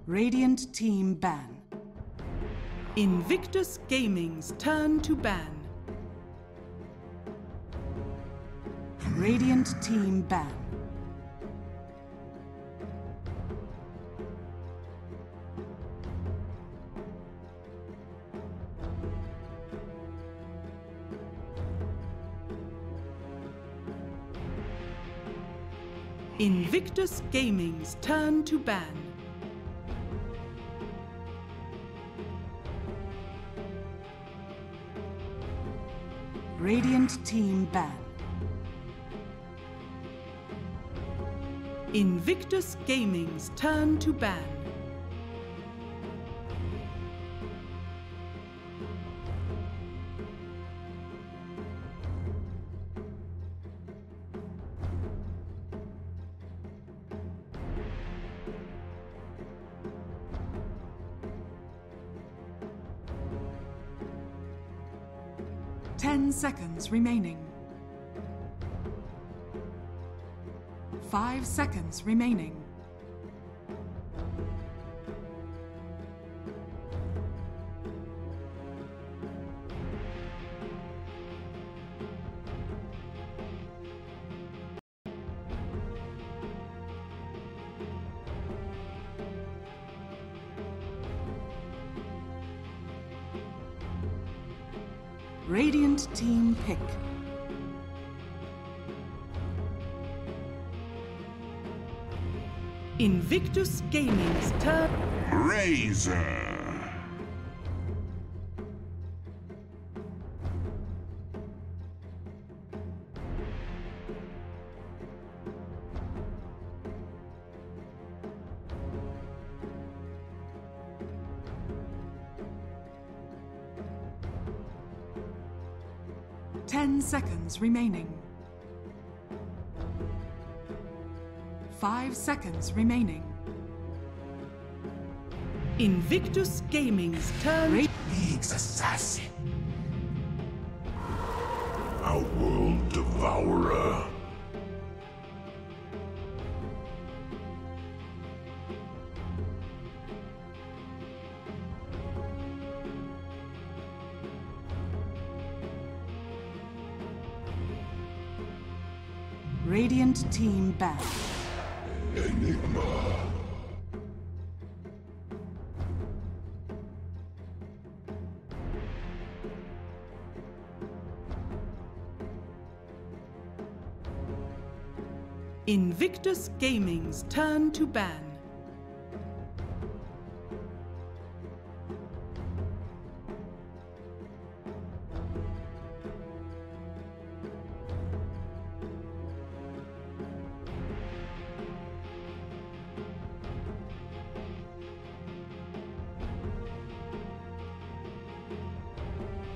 Radiant team ban. Invictus Gaming's turn to ban. Radiant team ban. Invictus Gaming's turn to ban. Radiant team ban. Invictus Gaming's turn to ban. Ten seconds remaining. 5 seconds remaining. Radiant team pick. Invictus Gaming's turn. Razor. Ten seconds remaining. 5 seconds remaining. Invictus Gaming's turn. League's assassin. A world devourer. Radiant team back. Enigma. Invictus Gaming's turn to ban.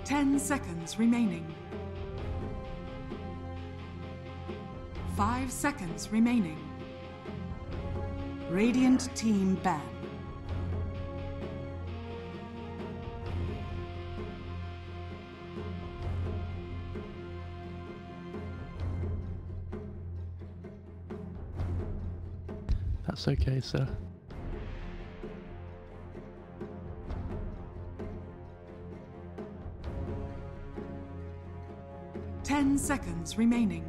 Ten seconds remaining. 5 seconds remaining. Radiant team ban. That's okay, sir. Ten seconds remaining.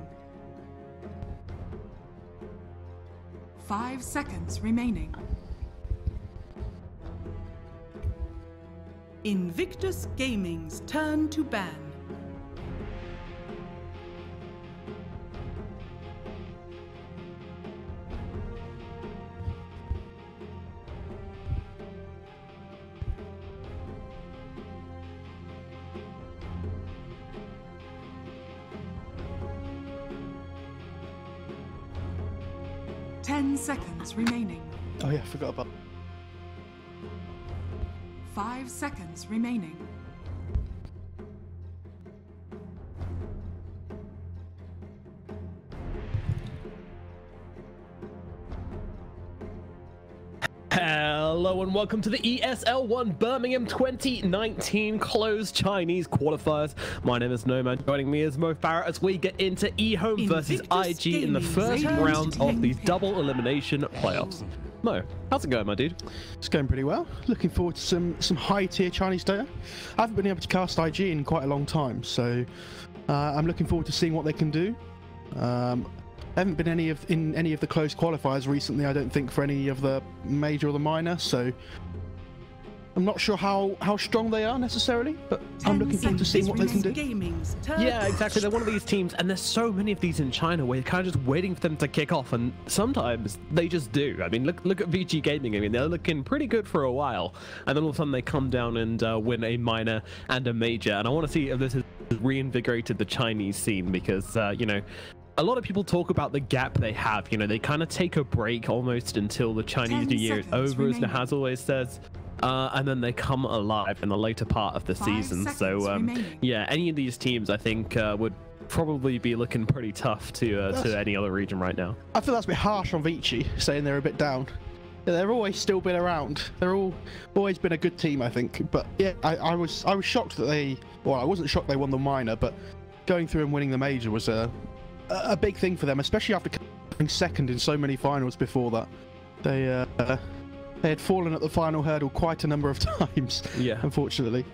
5 seconds remaining. Invictus Gaming's turn to ban. Ten seconds remaining. Oh yeah, I forgot about. 5 seconds remaining. Hello and welcome to the ESL1 Birmingham 2019 closed Chinese qualifiers. My name is Nomad. Joining me is Mo Farah as we get into EHOME versus IG in the first round of these double elimination playoffs. Mo, how's it going, my dude? It's going pretty well. Looking forward to some high-tier Chinese Dota. I haven't been able to cast IG in quite a long time, so I'm looking forward to seeing what they can do. I haven't been in any of the close qualifiers recently, I don't think, for any of the major or the minor, so I'm not sure how strong they are necessarily, but I'm looking forward to seeing what they can do. Yeah, exactly. They're one of these teams, and there's so many of these in China where you're kind of just waiting for them to kick off, and sometimes they just do. I mean, look at VG Gaming. I mean, they're looking pretty good for a while, and then all of a sudden they come down and win a minor and a major. And I want to see if this has reinvigorated the Chinese scene, because you know, a lot of people talk about the gap they have. You know, they kind of take a break almost until the Chinese New Year is over, as Nahaz always says. And then they come alive in the later part of the season. So yeah, any of these teams I think would probably be looking pretty tough to any other region right now. I feel that's a bit harsh on Vici, saying they're a bit down. They've always still been around. They're always been a good team, I think. But yeah, I was shocked that they, well, I wasn't shocked they won the minor, but going through and winning the major was a big thing for them, especially after coming second in so many finals before that. They had fallen at the final hurdle quite a number of times, yeah, unfortunately.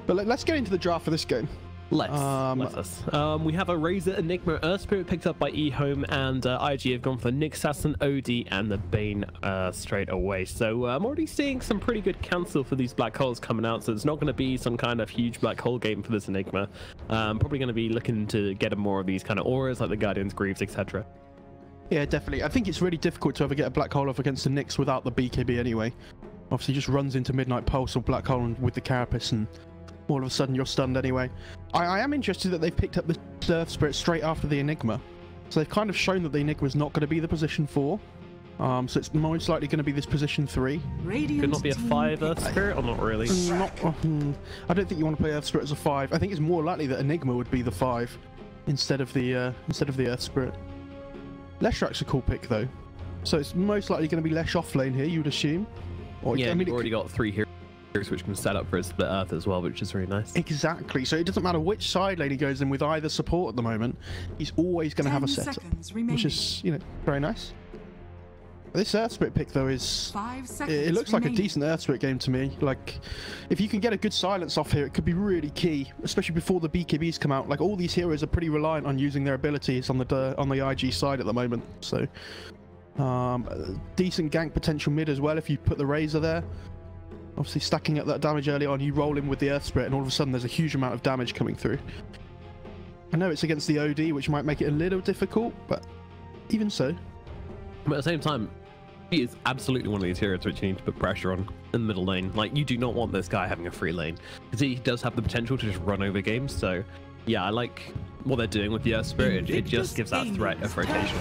But let's get into the draft for this game. Let's. We have a Razor, Enigma, Earth Spirit picked up by EHOME, and IG have gone for Nick Sasson, OD, and the Bane straight away. So I'm already seeing some pretty good cancel for these black holes coming out, so it's not going to be some kind of huge black hole game for this Enigma. Probably going to be looking to get more of these kind of auras like the Guardians, Greaves, etc. Yeah, definitely. I think it's really difficult to ever get a black hole off against the Nyx without the BKB anyway. Obviously, just runs into Midnight Pulse or black hole with the Carapace, and all of a sudden you're stunned anyway. I am interested that they've picked up the Earth Spirit straight after the Enigma. So they've kind of shown that the Enigma is not going to be the position 4. So it's most likely going to be this position 3. Could not be a 5 Earth Spirit, or not really? I don't think you want to play Earth Spirit as a 5. I think it's more likely that Enigma would be the 5 instead of the Earth Spirit. Leshrak's a cool pick though, so it's most likely going to be Lesh off lane here, you'd assume. Or, yeah, I mean, you've already got 3 heroes which can set up for a split Earth as well, which is very nice. Exactly, so it doesn't matter which side lane he goes in with either support at the moment, he's always going to have a setup, which is, you know, very nice. This Earth Spirit pick though is, it looks like a decent Earth Spirit game to me. Like, if you can get a good silence off here, it could be really key, especially before the BKBs come out. Like, all these heroes are pretty reliant on using their abilities on the IG side at the moment. So, decent gank potential mid as well if you put the Razor there. Obviously, stacking up that damage early on, you roll in with the Earth Spirit, and all of a sudden there's a huge amount of damage coming through. I know it's against the OD, which might make it a little difficult, but even so. But at the same time, he is absolutely one of these heroes which you need to put pressure on in the middle lane. Like, you do not want this guy having a free lane, because he does have the potential to just run over games. So yeah, I like what they're doing with the Earth Spirit. It just gives that threat of rotation.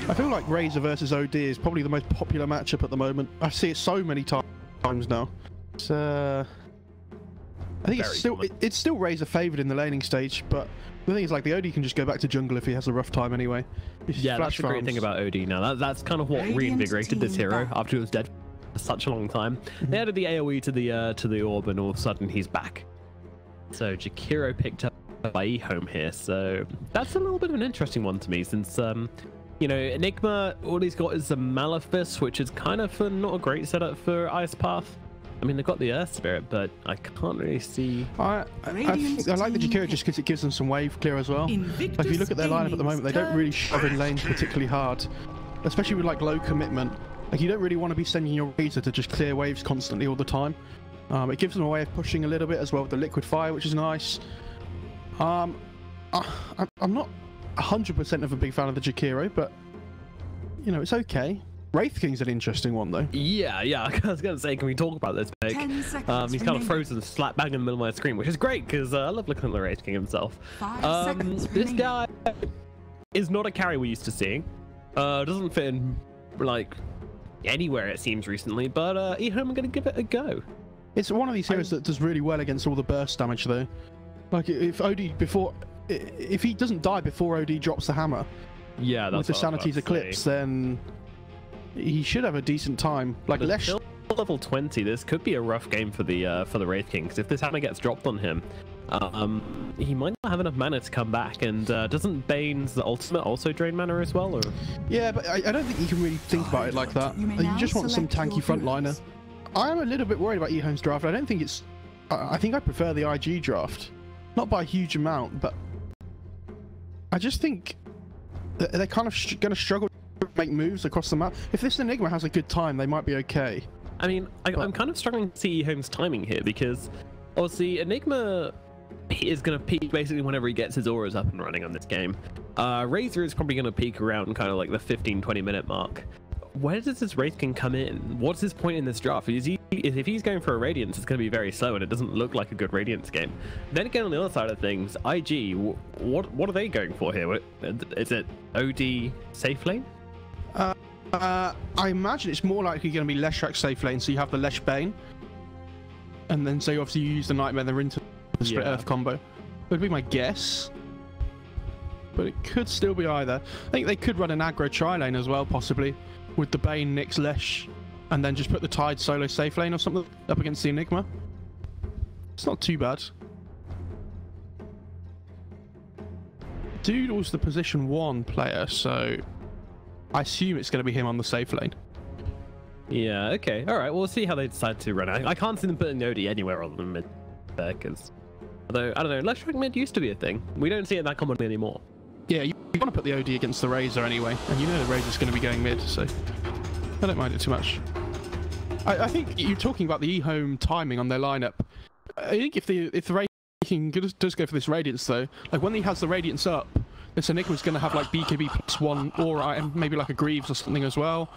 I feel like Razor versus OD is probably the most popular matchup at the moment. I see it so many times now. It's, I think it's still Razor favored in the laning stage, but the thing is, like, the OD can just go back to jungle if he has a rough time anyway. Yeah, that's the great thing about OD now. That's kind of what reinvigorated this hero after he was dead for such a long time. They added the AoE to the orb, and all of a sudden he's back. So Jakiro picked up by EHOME here, so that's a little bit of an interesting one to me, since you know, Enigma, all he's got is a Malefice, which is kind of not a great setup for Ice Path. I mean, they've got the Earth Spirit, but I can't really see. I like the Jakiro just because it gives them some wave clear as well. Like, if you look at their lineup at the moment, they don't really shove in lanes particularly hard, especially with like low commitment. Like, you don't really want to be sending your Razor to just clear waves constantly all the time. It gives them a way of pushing a little bit as well with the liquid fire, which is nice. I'm not 100% of a big fan of the Jakiro, but you know, it's okay. Wraith King's an interesting one though. Yeah, I was gonna say, can we talk about this pick? He's kind of frozen slap bang in the middle of my screen, which is great because I love looking at the Wraith King himself. This guy is not a carry we're used to seeing. Doesn't fit in like anywhere it seems recently, but EHOME are gonna give it a go. It's one of these heroes that does really well against all the burst damage though. Like, if he doesn't die before OD drops the hammer, yeah, that's with the Sanity's Eclipse, then he should have a decent time. Like, level 20, this could be a rough game for the Wraith King, because if this hammer gets dropped on him, He might not have enough mana to come back, and doesn't Bane's ultimate also drain mana as well? Or? Yeah, but I don't think you can really think about it like that. You just want some tanky frontliner. I am a little bit worried about EHOME's draft. I don't think it's... I think I prefer the IG draft. Not by a huge amount, but... I just think they're kind of going to struggle to make moves across the map. If this Enigma has a good time, they might be okay. I mean, I'm kind of struggling to see EHOME's timing here, because obviously Enigma is going to peak basically whenever he gets his auras up and running on this game. Razor is probably going to peak around kind of like the 15-20 minute mark. Where does this Wraith King come in? What's his point in this draft? If he's going for a Radiance, it's going to be very slow, and it doesn't look like a good Radiance game. Then again, on the other side of things, IG, what are they going for here? Is it OD safe lane? I imagine it's more likely going to be Leshrac safe lane, so you have the Lesh Bane, and then so you obviously use the Nightmare, then into the Split Earth combo. Would be my guess, but it could still be either. I think they could run an aggro tri lane as well, possibly, with the Bane, Nyx, Lesh, and then just put the Tide solo safe lane or something up against the Enigma. It's not too bad. Dude was the position 1 player, so I assume it's going to be him on the safe lane. Yeah, okay. All right, we'll see how they decide to run it. I can't see them putting the OD anywhere other than mid there, because... Although, I don't know, Leshrac mid used to be a thing. We don't see it that commonly anymore. Yeah, you want to put the OD against the Razor anyway, and you know the Razor's going to be going mid, so I don't mind it too much. I think you're talking about the EHOME timing on their lineup. I think if the Wraith King does go for this Radiance though, like when he has the Radiance up, this Enigma's going to have like BKB +1 aura and maybe like a Greaves or something as well.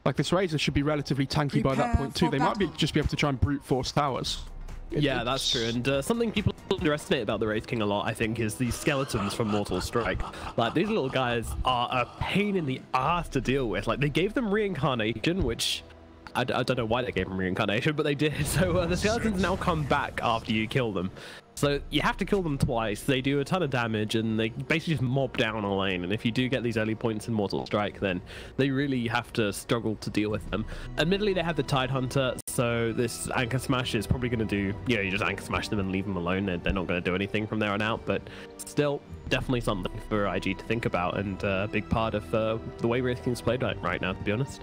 Like this Razor should be relatively tanky by that point too. They might just be able to try and brute force towers. Yeah, that's true. And something people underestimate about the Wraith King a lot, I think, is these skeletons from Mortal Strike. Like, these little guys are a pain in the ass to deal with. Like, they gave them reincarnation, which... I don't know why they gave them reincarnation, but they did. So the skeletons now come back after you kill them. So you have to kill them twice. They do a ton of damage, and they basically just mob down a lane. And if you do get these early points in Mortal Strike, then they really have to struggle to deal with them. Admittedly, they have the Tide Hunter, so this Anchor Smash is probably going to do... You know, you just Anchor Smash them and leave them alone. They're not going to do anything from there on out, but still, definitely something for IG to think about, and a big part of the way Wraith King's played right now, to be honest.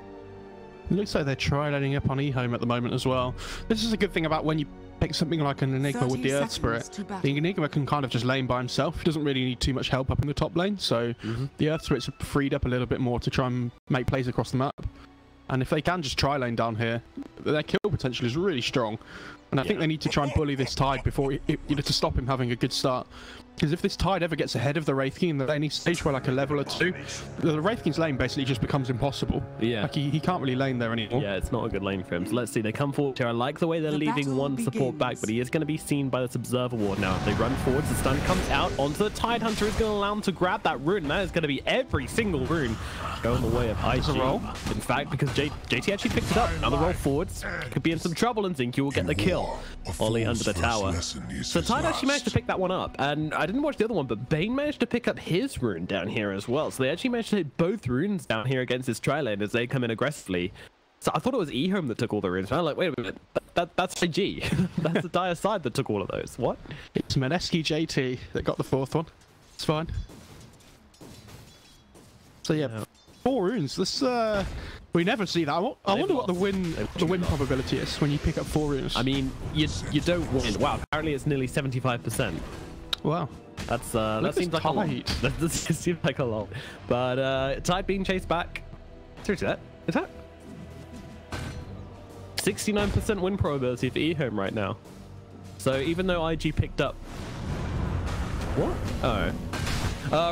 It looks like they're tri-laning up on EHOME at the moment as well. This is a good thing about when you pick something like an Enigma with the Earth Spirit. The Enigma can kind of just lane by himself. He doesn't really need too much help up in the top lane, so the Earth Spirit's freed up a little bit more to try and make plays across the map. And if they can just tri-lane down here, their kill potential is really strong. And I think they need to try and bully this Tide before, to stop him having a good start. Because if this Tide ever gets ahead of the Wraith King in the laning stage by like a level or two, the Wraith King's lane basically just becomes impossible. Yeah. Like he can't really lane there anymore. Yeah, it's not a good lane for him. So let's see, they come forward here. I like the way they're leaving one support back, but he is going to be seen by this Observer Ward now. If they run forwards, the stun comes out onto the Tide Hunter, is going to allow him to grab that rune. And that is going to be every single rune going the way of IG. In fact, because JT actually picked it up. Another roll forwards. Could be in some trouble, and Zinky will get the kill. Ollie under the tower. So Tide actually managed to pick that one up, and I didn't watch the other one, but Bane managed to pick up his rune down here as well. So they actually managed to hit both runes down here against this tri-lane as they come in aggressively. So I thought it was EHOME that took all the runes. And I'm like, wait a minute, that's IG. That's the dire side that took all of those. What? It's Meneski JT that got the fourth one. It's fine. So yeah, 4 runes. This we never see that. I wonder what the win probability is when you pick up 4 runes. I mean, you don't win. Wow, apparently it's nearly 75%. Wow. That's that seems like a lot. That seems like a lot. But Tide being chased back. Seriously, is that 69% win probability for EHOME right now? So even though IG picked up... What? Oh.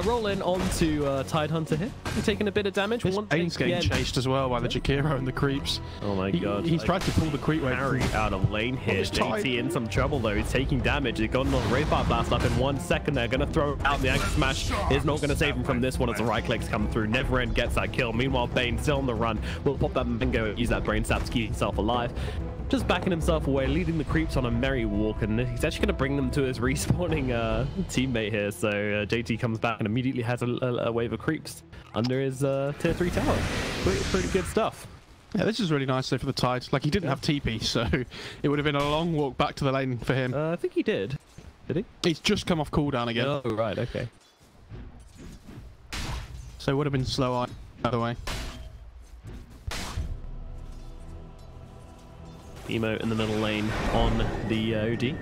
Roll in onto Tide Hunter here. He's taking a bit of damage. Bane's getting chased as well by the Jakiro and the creeps. Oh my god. He's tried to pull the creep wave out of lane here. JT in some trouble though. He's taking damage. He's got another Wraithfire Blast up in 1 second. They're going to throw out the Anchor Smash. Is not going to save him from this one as the right clicks come through. Neverend gets that kill. Meanwhile, Bane still on the run. Will pop that mango and use that brain sap to keep himself alive. Just backing himself away, leading the creeps on a merry walk, and he's actually going to bring them to his respawning teammate here. So JT comes back and immediately has a wave of creeps under his tier 3 tower. Pretty good stuff. Yeah, this is really nice though for the Tide. Like, he didn't have TP, so it would have been a long walk back to the lane for him. I think he did. Did he? He's just come off cooldown again. Oh, right, okay. So it would have been slow either way. Emo in the middle lane on the OD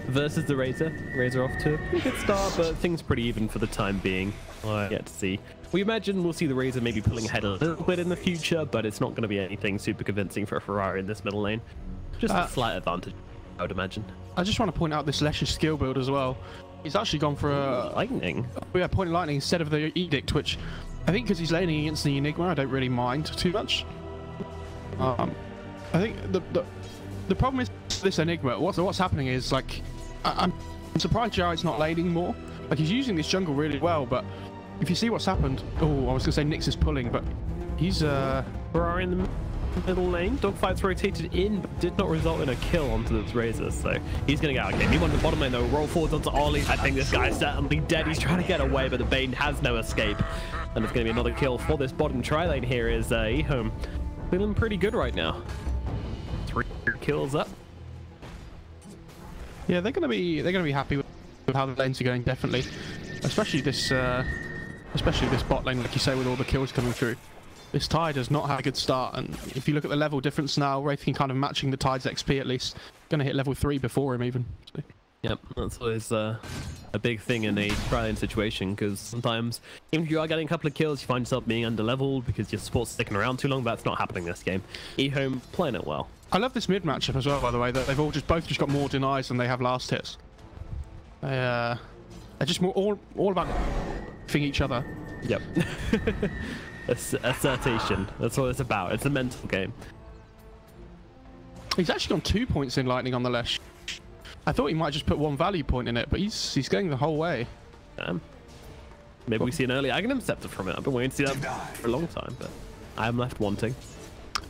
versus the Razor. Razor off to a pretty good start, but things pretty even for the time being. I get to see. We imagine we'll see the Razor maybe pulling ahead a little bit in the future, but it's not going to be anything super convincing for a Ferrari in this middle lane. Just a slight advantage, I would imagine. I just want to point out this Lesh's skill build as well. He's actually gone for a... Lightning? Yeah, point of lightning instead of the Edict, which I think because he's laning against the Enigma, I don't really mind too much. I think the problem is this Enigma, what's happening is, like, I'm surprised Jared's not laning more. Like, he's using this jungle really well, but if you see what's happened... Oh, I was going to say Nyx is pulling, but he's... Ferrari in the middle lane. Dogfight's rotated in, but did not result in a kill onto this Razor, so he's going to get out of game. He won the bottom lane, though. Roll forwards onto Ollie. I think this guy's certainly dead. He's trying to get away, but the Bane has no escape. And it's going to be another kill for this bottom tri-lane here is EHOME. Feeling pretty good right now. 3 kills up. Yeah, they're gonna be happy with how the lanes are going, definitely. Especially this bot lane, like you say, with all the kills coming through. This Tide has not had a good start, and if you look at the level difference now, Wraithking kind of matching the Tide's XP at least. Gonna hit level 3 before him even. So. Yep, that's always a big thing in a tri-lane situation, because sometimes, even if you are getting a couple of kills, you find yourself being under-leveled because your support's sticking around too long, but that's not happening this game. EHOME playing it well. I love this mid matchup as well, by the way, that they've both just got more denies than they have last hits. They're just all about f***ing each other. Yep. Assertion. That's what it's about. It's a mental game. He's actually gone 2 points in lightning on the Lesh. I thought he might just put 1 value point in it, but he's going the whole way. Damn. Maybe we see an early Aghanim Scepter from it. I've been waiting to see that for a long time, but I am left wanting.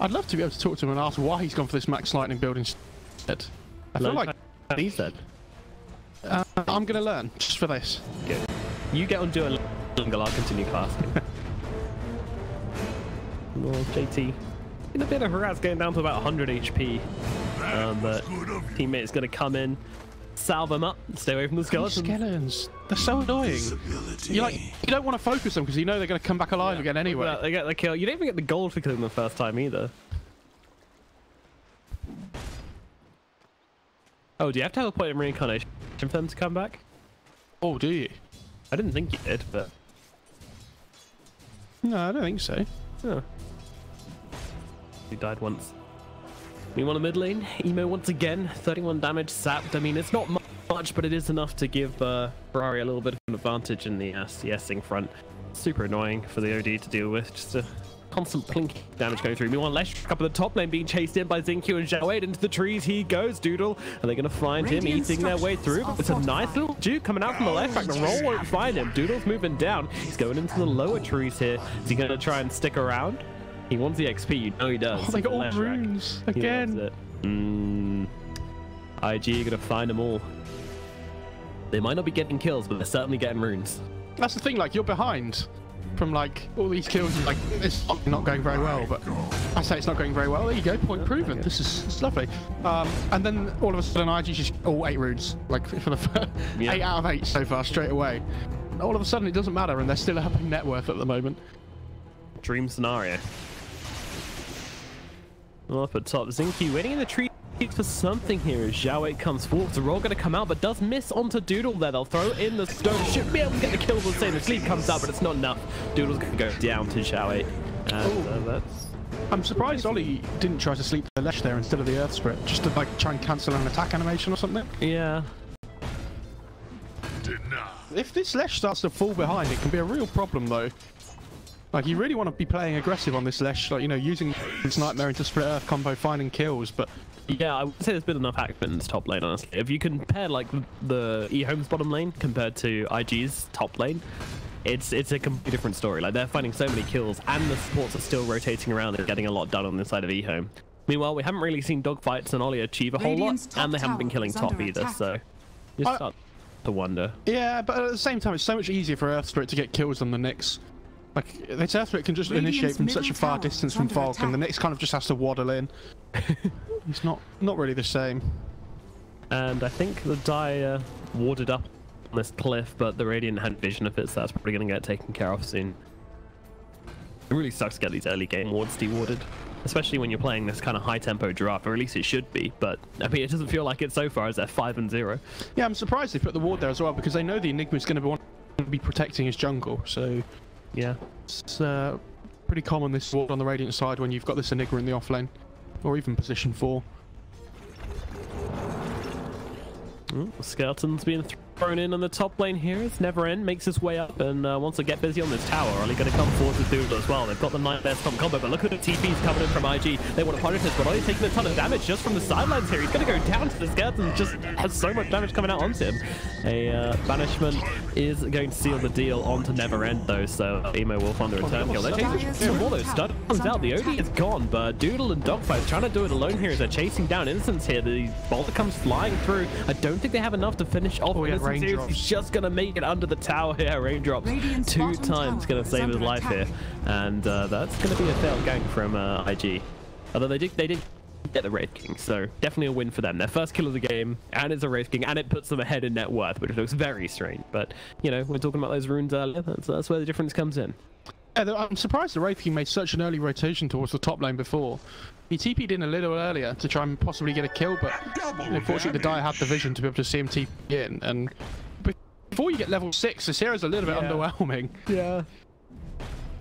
I'd love to be able to talk to him and ask why he's gone for this max lightning build instead. I feel like he said. I'm going to learn just for this. Good. You get on Duolingo, I'll continue casting. Well, JT in a bit of harass, getting down to about 100 HP. But teammate's going to come in, salve them up, stay away from the skeletons. Skeletons, they're so annoying. You don't want to focus them because you know they're going to come back alive again anyway. Yeah, they get the kill. You don't even get the gold for killing them the first time either. Oh, do you have to have a point in reincarnation for them to come back? Oh, do you? I didn't think you did, but... No, I don't think so. Oh. He died once. Meanwhile, mid lane, Emo once again, 31 damage sapped. I mean, it's not much, but it is enough to give Ferrari a little bit of an advantage in the CSing front. Super annoying for the OD to deal with, just a constant plinking damage going through. Meanwhile, Lesh up at the top lane being chased in by Xinkyu and Zhao Wei into the trees. He goes, Doodle. Are they going to find him eating their way through? It's a nice little juke coming out from the left. In fact, the roll won't find him. Doodle's moving down. He's going into the lower trees here. Is he going to try and stick around? He wants the XP, you know he does. Oh, they got all runes again. IG are going to find them all. They might not be getting kills, but they're certainly getting runes. That's the thing, like, you're behind from, like, all these kills. Like, it's not going very well, but I say it's not going very well. There you go, point proven. Okay. This is lovely. And then all of a sudden, IG's just all 8 runes, like, for the first 8 out of 8 so far, straight away. And all of a sudden, it doesn't matter, and they're still up in net worth at the moment. Dream scenario. Well, up at top, Xinkyu waiting in the tree for something here as Zhao Wei comes forward. The roll going to come out, but does miss onto Doodle there. They'll throw in the stone. Should be able to get the kill the same. The sleep comes out, but it's not enough. Doodle's going to go down to Zhao Wei. And that's... I'm surprised Ollie didn't try to sleep the Lesh there instead of the Earth Spirit, just to, like, try and cancel an attack animation or something. Yeah. If this Lesh starts to fall behind, it can be a real problem, though. Like, you really want to be playing aggressive on this Lesh, like, you know, using this Nightmare into Split Earth combo, finding kills, but... Yeah, I would say there's been enough action in this top lane, honestly. If you compare, like, the EHOME's bottom lane compared to IG's top lane, it's a completely different story. Like, they're finding so many kills, and the supports are still rotating around and getting a lot done on this side of EHOME. Meanwhile, we haven't really seen dogfights and Ollie achieve a whole lot, and they haven't been killing top either, so... You start to wonder. Yeah, but at the same time, it's so much easier for Earth Spirit to get kills than the Nyx. Like, this Earth Spirit can just initiate from such a far distance from Fog, and the Nyx kind of just has to waddle in. It's not really the same. And I think the die warded up on this cliff, but the Radiant had vision of it, so that's probably going to get taken care of soon. It really sucks to get these early game wards dewarded, especially when you're playing this kind of high tempo draft, or at least it should be. But I mean, it doesn't feel like it so far, as they're 5-0. Yeah, I'm surprised they put the ward there as well, because they know the Enigma's going to be protecting his jungle. So yeah, it's pretty common, this ward on the Radiant side, when you've got this Enigma in the off lane, or even position 4. Skeleton's being thrown in on the top lane here. It's Neverend makes his way up and wants to get busy on this tower. Are they going to come forward with Doodle as well? They've got the Nightmare Stomp combo, but look at the TPs coming in from IG. They want to punish this, but only taking a ton of damage just from the sidelines here. He's going to go down to the Skeleton, just has so much damage coming out onto him. A banishment is going to seal the deal onto Neverend though, so Emo will find the return kill. They're chasing more though. Stun comes out, the OD is gone, but Doodle and Dogfight trying to do it alone here as they're chasing down Innocence here. The boulder comes flying through. I don't think they have enough to finish off Innocence here. He's just going to make it under the tower here. Raindrops 2 times going to save his life here, and that's going to be a failed gank from IG. Although they did get the Wraith King, so definitely a win for them. Their first kill of the game, and it's a Wraith King, and it puts them ahead in net worth, which looks very strange. But you know, we're talking about those runes earlier. That's where the difference comes in. Yeah, I'm surprised the Wraith King made such an early rotation towards the top lane before. He TP'd in a little earlier to try and possibly get a kill, but unfortunately the Dire had the vision to be able to see him TP in, and before you get level 6, this hero's a little bit underwhelming. Yeah.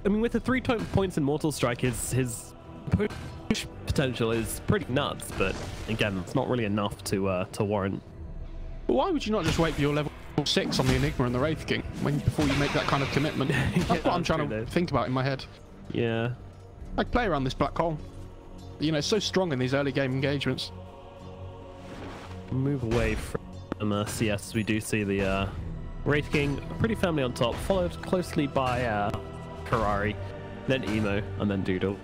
I mean, with the 3 points in Mortal Strike, his push potential is pretty nuts, but again, it's not really enough to warrant. But why would you not just wait for your level 6 on the Enigma and the Wraith King before you make that kind of commitment? That's what I'm trying to think about in my head. Yeah. Like, play around this black hole. You know, it's so strong in these early game engagements. Move away from CS. We do see the Wraith King pretty firmly on top, followed closely by Ferrari, then Emo, and then Doodle,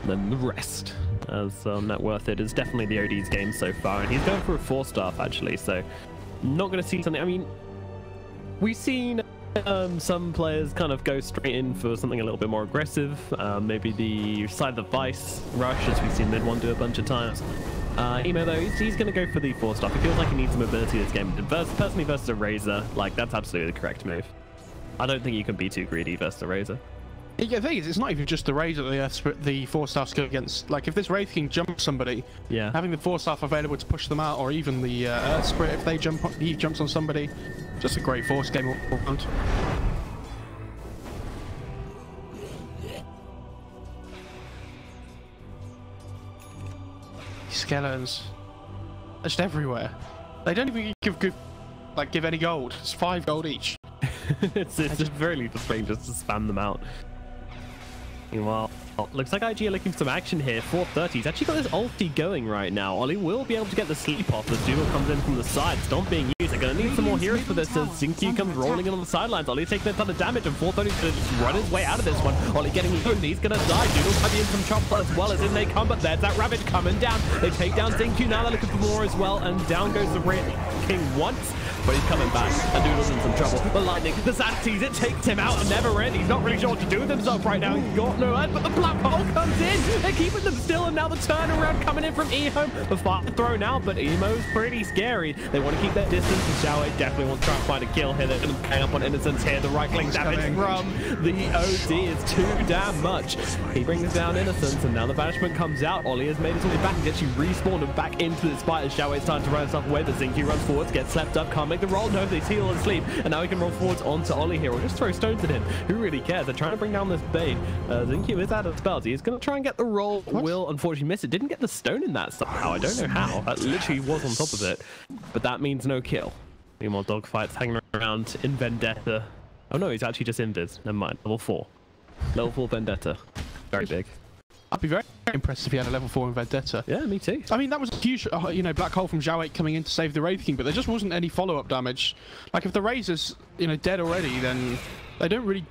and then the rest. As net worth it is definitely the OD's game so far, and he's going for a 4-staff actually, so not going to see something. I mean, we've seen some players kind of go straight in for something a little bit more aggressive. Maybe the Side of the Vice rush, as we've seen Mid-1 do a bunch of times. Emo though, he's going to go for the 4-staff. He feels like he needs some ability this game. Personally versus a Razor, like, that's absolutely the correct move. I don't think you can be too greedy versus a Razor. Yeah, the thing is, it's not even just the Razor that the 4-staffs go against. Like, if this Wraith King jumps somebody, yeah, having the 4-staff available to push them out, or even the Earth Spirit if they he jumps on somebody, just a great force game all around. Skeletons, they're just everywhere. They don't even give any gold. It's 5 gold each. it's just very frustrating just to spam them out. Meanwhile, looks like IG are looking for some action here. 430. He's actually got this ulti going right now. Ollie will be able to get the sleep off as Doodle comes in from the side. Stomp being used. They're going to need some more heroes for this as Zincu comes rolling in on the sidelines. Ollie taking a ton of damage, and 430's going to just run his way out of this one. Ollie getting low, and he's going to die. Doodle might be in some trouble as well as in they come, but there's that Ravage coming down. They take down Zincu. Now they're looking for more as well, and down goes the Wraith King once, but he's coming back, and Doodle's in some trouble. The lightning, the Xanties, it takes him out, and Neverend. He's not really sure what to do with himself right now. He's got no end, but the black hole comes in. They're keeping them still, and now the turnaround coming in from EHOME. The fire thrown out, but Emo's pretty scary. They want to keep their distance, and Xiaowei definitely wants to try and find a kill here. They're going to hang up on Innocence here. The right-click damage from the OD is too damn much. He brings down Innocence, and now the banishment comes out. Ollie has made his way back and gets you respawned and back into this fight as Xiaowei's time to run himself away, but Zincu runs forwards, gets slept up, can't make the roll. No, they heal and sleep, and now he can roll forwards onto Ollie here, or just throw stones at him. Who really cares? They're trying to bring down this bait. Zincu is out of spells. He's going to try and get the roll. Will unfortunately miss it. Didn't get the stone in that somehow. I don't know how. That literally was on top of it, but that means no kill. Meanwhile, Dogfight's hanging around in Vendetta. Oh no, he's actually just invis. Never mind. Level 4. Level 4 Vendetta. Very big. I'd be very impressed if he had a level 4 in Vendetta. Yeah, me too. I mean, that was a huge, you know, black hole from Xiaowei coming in to save the Wraith King, but there just wasn't any follow-up damage. Like, if the Razor's, you know, dead already, then they don't really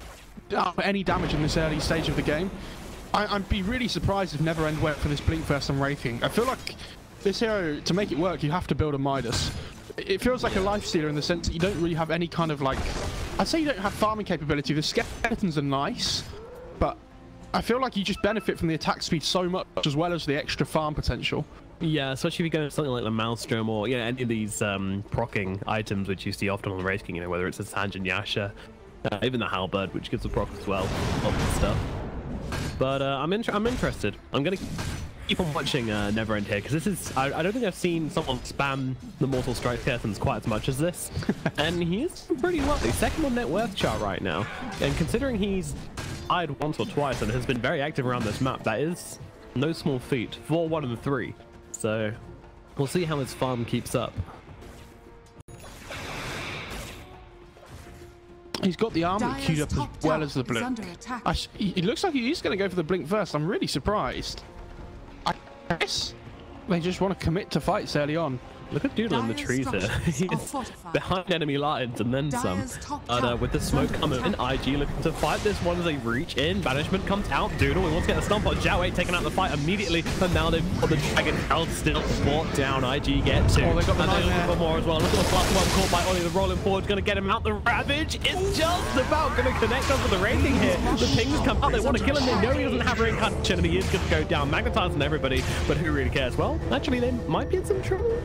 put any damage in this early stage of the game. I'd be really surprised if Neverend went for this Blink first on Wraith King. I feel like this hero, to make it work, you have to build a Midas. It feels like a lifestealer in the sense that you don't really have any kind of, like... I'd say you don't have farming capability. The skeletons are nice, but I feel like you just benefit from the attack speed so much as well as the extra farm potential. Yeah, especially if you go to something like the Maelstrom or any of these proccing items which you see often on the Wraith King, whether it's a Sanjin Yasha, even the Halberd, which gives a proc as well, all that stuff. But I'm interested. I'm gonna keep on watching Neverend here, because this is I don't think I've seen someone spam the Mortal Strike curtains quite as much as this, and he's pretty well. He's second on net worth chart right now, and considering he's died once or twice and has been very active around this map, that is no small feat. 4, 1, and 3. So we'll see how his farm keeps up. He's got the armor queued up as well as the blink. It looks like he's going to go for the blink first. I'm really surprised. I guess they just want to commit to fights early on. Look at Doodle in the trees here. He's behind enemy lines and then some. But with the smoke coming in, IG looking to fight this one as they reach in. Banishment comes out. Doodle, he wants to get a stomp on Zhao Wei, taking out the fight immediately. And now they've got the Dragon held still brought down. IG get 2. Oh, they got the nightmare. For more as well. Look at the plus one caught by Ollie. The rolling forward going to get him out. The Ravage is just about going to connect up with the Wraithing here. The pings come out. They want to kill him. They know he doesn't have reincarnation and he is going to go down, magnetizing everybody. But who really cares? Well, actually, they might be in some trouble.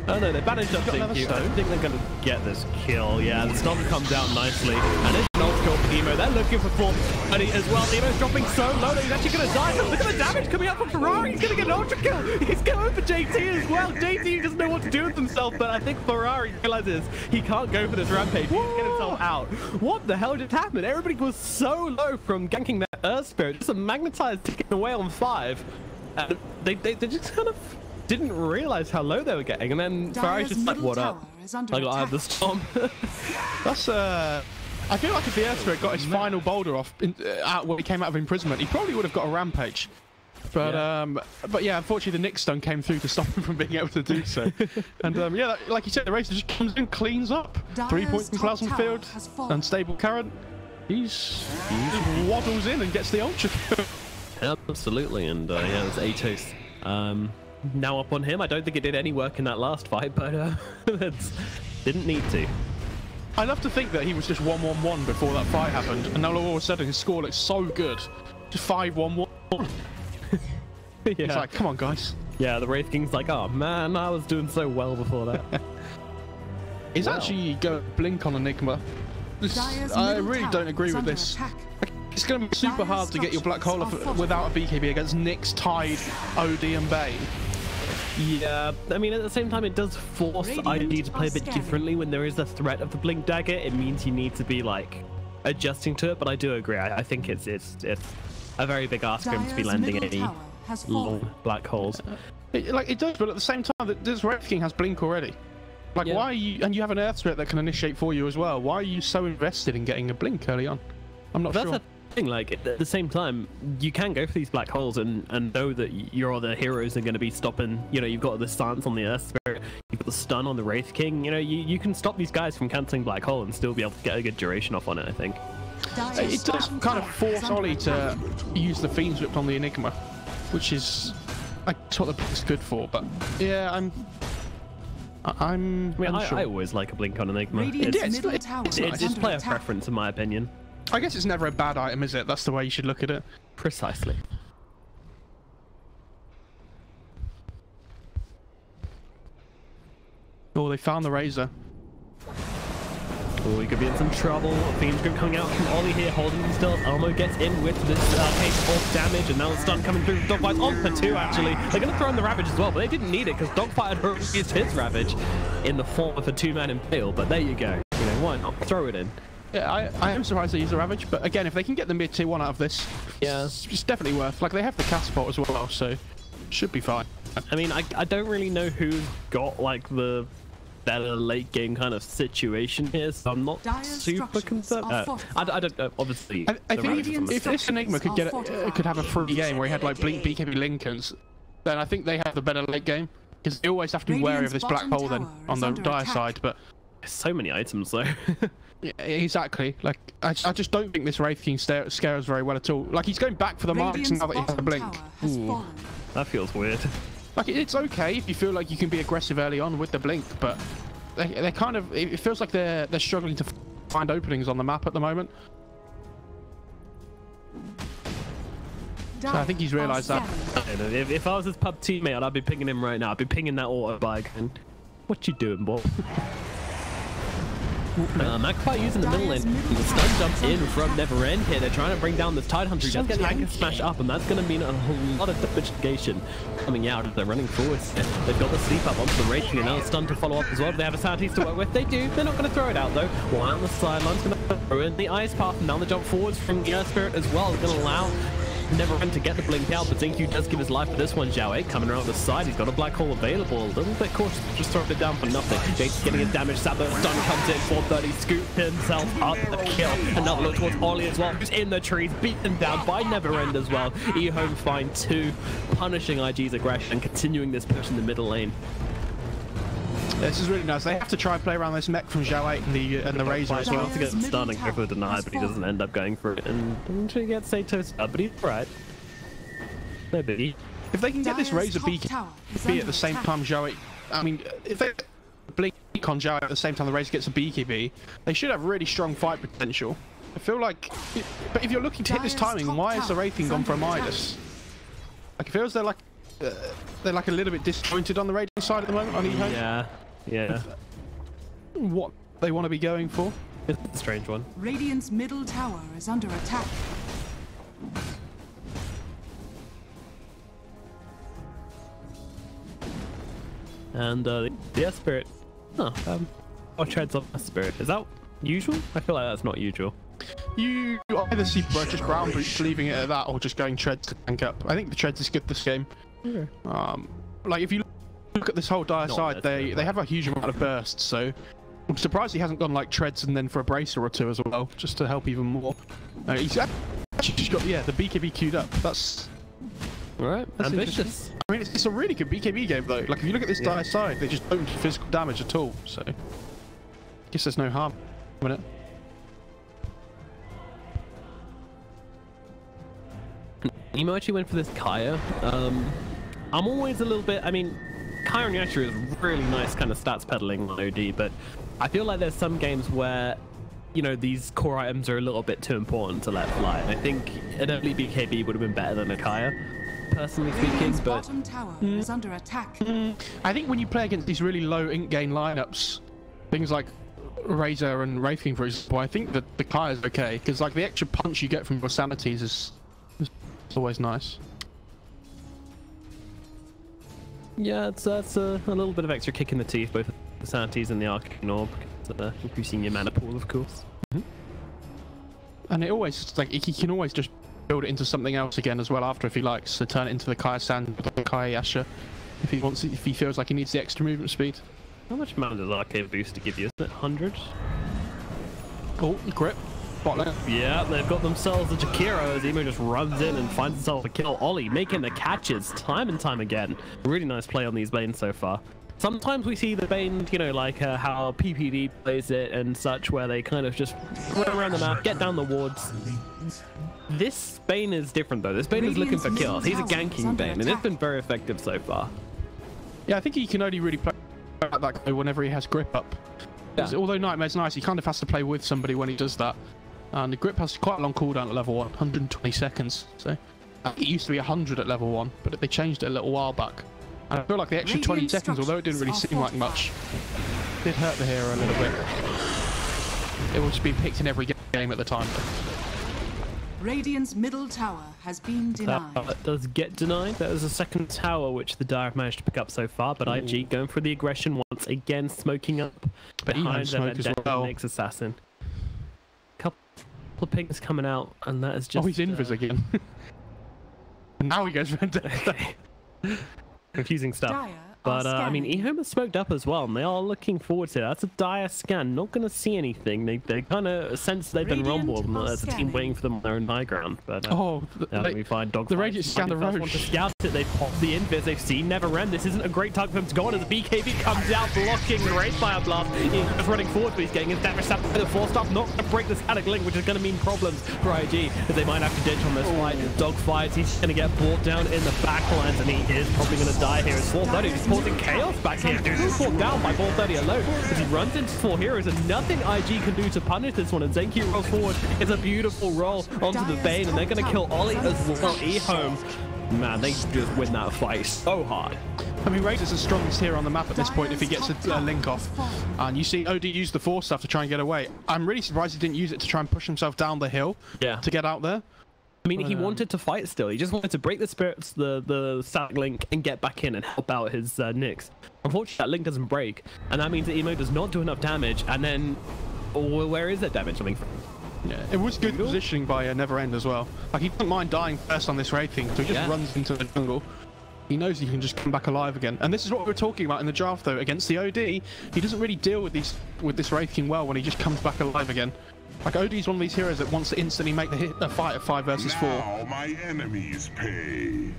Oh no, they banished up Thank You. I don't think they're going to get this kill. Yeah, the stomp comes out nicely. And it's an ultra kill for Emo. They're looking for 430 as well. Emo's dropping so low that he's actually going to die. Look at the damage coming out from Ferrari. He's going to get an ultra kill. He's going for JT as well. JT doesn't know what to do with himself, but I think Ferrari realizes he can't go for this rampage. He's going to get himself out. What the hell just happened? Everybody was so low from ganking that Earth Spirit. Just a magnetized ticking away on 5. And they just kind of didn't realize how low they were getting, and then Ferrari's just like, what up? I got the storm. That's I feel like if the Earth Spirit got his final boulder off when he came out of imprisonment, he probably would have got a rampage. But yeah, unfortunately the Nyx stun came through to stop him from being able to do so. And yeah, like you said, the racer just comes in, cleans up. 3 points in plasma field, unstable current. He waddles in and gets the ultra kill. Absolutely, and yeah, it's Atos. Now up on him. I don't think it did any work in that last fight, but didn't need to. I love to think that he was just 1-1-1 before that fight happened, and now all of a sudden his score looks so good. Just 5-1-1. Yeah. It's like, come on, guys. Yeah, the Wraith King's like, oh man, I was doing so well before that. He's actually going to blink on Enigma. I really don't agree with this. It's going to be super hard to get your black hole without a BKB against Nyx, Tide, OD, and Bane. Yeah, I mean, at the same time, it does force ID to play a bit differently when there is a threat of the Blink Dagger. It means you need to be, like, adjusting to it, but I do agree. I think it's a very big ask for him to be landing any long black holes. It does, but at the same time, this Wraith King has Blink already. Like, why are you... And you have an Earth Spirit that can initiate for you as well. Why are you so invested in getting a Blink early on? I'm not sure. Like, at the same time, you can go for these black holes and know that your other heroes are going to be stopping. You know, you've got the stance on the Earth Spirit, you've got the stun on the Wraith King. You know, you can stop these guys from cancelling black hole and still be able to get a good duration off on it, I think. It does kind of force Ollie to use the Fiend's Whip on the Enigma, which is what the Blink's good for. But yeah, I mean, I always like a Blink on Enigma. It's player preference, in my opinion. I guess it's never a bad item, is it? That's the way you should look at it. Precisely. Oh, they found the Razor. Oh, he could be in some trouble. Fiend's Grip coming out from Ollie here, holding him still. Elmo gets in with this case of damage, and now the stun coming through from Dogfight on for 2, actually. They're going to throw in the Ravage as well, but they didn't need it because Dogfight had used his Ravage in the form of a 2-man Impale, but there you go. You know, why not? Throw it in. Yeah, I am surprised they use the Ravage, but again, if they can get the mid-tier 1 out of this, yeah, it's definitely worth. Like, they have the Catapult as well, so should be fine. I mean, I don't really know who's got, like, the better late game kind of situation here, so I'm not super concerned. I don't know, obviously. I think if this Enigma could have a free game where he had, like, BKB Lincolns, then I think they have the better late game, because they always have to be wary of this black hole then on the dire side, but... So many items, though. Yeah, exactly. Like, I just don't think this Wraith King scares very well at all. Like, he's going back for the marks now that he has a Blink. Ooh, that feels weird. Like, it's okay if you feel like you can be aggressive early on with the Blink, but they're kind of... It feels like they're struggling to find openings on the map at the moment. So I think he's realised that. If I was his pub teammate, I'd be pinging him right now. I'd be pinging that auto bike. And what you doing, boy? Magpie using the middle lane. The stun jumps in from Never End here. They're trying to bring down this Tidehunter. He does get the anchor smash up, and that's going to mean a whole lot of damage negation coming out as they're running forwards. They've got the sleep up onto the Raging, and now the stun to follow up as well. Do they have a Sanities to work with? They do. They're not going to throw it out though. While on the sidelines, going to throw in the Ice Path, and now the jump forwards from the Earth Spirit as well. They're going to allow Never End to get the blink out, but Xingqiu does give his life for this one. Zhao 8 coming around the side. He's got a black hole available. A little bit cautious, just throwing it down for nothing. Jake's getting his damage. Sabo stun comes in. 430, scoop himself up the kill. Another look towards Ollie as well, who's in the trees, beaten down by Never End as well. EHOME find 2, punishing IG's aggression and continuing this push in the middle lane. This is really nice. They have to try and play around this mech from Zhao 8 and the Razor as well. To get some stun and go for the deny, but he doesn't end up going for it. And eventually gets Sato stun, but he's alright. No biggie. If they can get this Razor beacon at the same time Zhao 8, I mean, if they blink on Zhao 8 at the same time the Razor gets a BKB, they should have really strong fight potential. I feel like, but if you're looking to hit this timing, why is the Wraithing gone for a Midas? Like, it feels they're like a little bit disjointed on the Raging side at the moment on EHOME. Yeah. What they want to be going for? It's a strange one. Radiant's middle tower is under attack. And the Earth Spirit. Treads of Earth Spirit. Is that usual? I feel like that's not usual. You either see just ground boots leaving it at that, or just going treads to tank up. I think the treads is good this game. Okay. Like if you look at this whole dire side, they have a huge amount of bursts, so I'm surprised he hasn't gone like treads and then for a bracer or two as well, just to help even more. He's actually just got the BKB queued up. That's alright. Ambitious. I mean, it's a really good BKB game though. Like if you look at this dire side, they just don't do physical damage at all. So I guess there's no harm in it. Emo actually went for this Kaya. I'm always a little bit, I mean, Kaya and Yasha is really nice kind of stats peddling on OD, but I feel like there's some games where, you know, these core items are a little bit too important to let fly. And I think an early BKB would have been better than a Kaya, personally speaking, but... bottom tower is under attack. I think when you play against these really low ink gain lineups, things like Razor and Wraithing, for example, I think that the Kaya is okay, because like the extra punch you get from your sanities is always nice. Yeah, that's a little bit of extra kick in the teeth, both the sanities and the arcane orb, increasing your mana pool, of course. And it always, like, he can always just build it into something else again as well after if he likes, to turn it into the Kaya Sand with the Kaya Yasha if he wants, if he feels like he needs the extra movement speed. How much mana does Arcade Booster give you? Isn't it 100? Oh, grip. Yeah, they've got themselves a Jakiro as Emo just runs in and finds himself a kill. Ollie making the catches time and time again. Really nice play on these Banes so far. Sometimes we see the Bane, you know, like how PPD plays it and such, where they kind of just run around the map, get down the wards. This Bane is different though. This Bane is looking for kills. He's a ganking Bane, and it's been very effective so far. Yeah, I think he can only really play like that whenever he has grip up. Yeah. Although Nightmare's nice, he kind of has to play with somebody when he does that. And the grip has quite a long cooldown at level 1, 120 seconds. So it used to be 100 at level 1, but they changed it a little while back. And I feel like the extra 20 seconds, although it didn't really seem like much, did hurt the hero a little bit. It was being picked in every game at the time. Radiant's middle tower has been denied. That does get denied. That was the second tower which the Dire have managed to pick up so far, but IG going for the aggression once again, smoking up behind them and well. Next assassin. Couple of pings coming out, and that is just... Oh, he's invis again. Now he goes Vendetta. Okay. Confusing stuff. But, I mean, EHOME has smoked up as well, and they are looking forward to it. That's a dire scan. Not going to see anything. They kind of sense they've been rumbled, and there's a team waiting for them on their own high ground. But, we find dog. The Radiant scan the road. To scout it, they pop the invis. They've seen Never End. This isn't a great target for them to go on as the BKB comes out, blocking the Wraith Fire Blast. He's running forward, but he's getting his damage stabbed by the 4-star. Not going to break the static link, which is going to mean problems for IG, as they might have to ditch on this fight. Dog fights. He's going to get brought down in the backlines, and he is probably going to die here. It's 430. causing chaos back here. Dude is caught down by ball 30 alone as he runs into 4 heroes and nothing IG can do to punish this one. And Zenki rolls forward. It's a beautiful roll onto the Bane, and they're going to kill Ollie as well. EHOME, man, they just win that fight so hard. I mean, Razor's the strongest hero on the map at this point if he gets a link off. And you see OD use the force stuff to try and get away. I'm really surprised he didn't use it to try and push himself down the hill to get out there. I mean, he wanted to fight still. He just wanted to break the spirits, the static link, and get back in and help out his Nyx. Unfortunately, that link doesn't break, and that means that Emo does not do enough damage. And then, where is that damage coming from? Yeah, it was good positioning by Neverend as well. Like, he doesn't mind dying first on this Wraith King, so he just runs into the jungle. He knows he can just come back alive again. And this is what we were talking about in the draft, though. Against the OD, he doesn't really deal with this Wraith King well when he just comes back alive again. Like, OD's one of these heroes that wants to instantly make the fight at 5 versus 4. Now my enemies pay.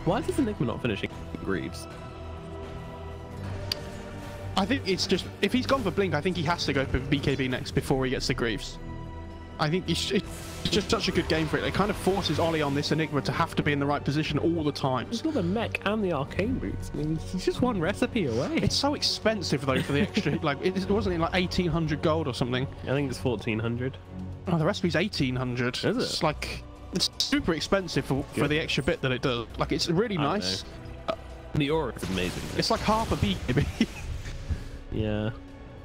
Why is Enigma not finishing Greaves? I think it's just, if he's gone for Blink, I think he has to go for BKB next before he gets the Greaves. I think it's just such a good game for it. It kind of forces Ollie on this Enigma to have to be in the right position all the time. He's got the mech and the arcane boots. I mean, he's just one recipe away. It's so expensive though for the extra. Like, it wasn't like 1,800 gold or something. I think it's 1,400. Oh, the recipe's 1,800. Is it? It's like, it's super expensive for the extra bit that it does. Like, it's really nice. The aura is amazing. It's like half a BKB. Yeah,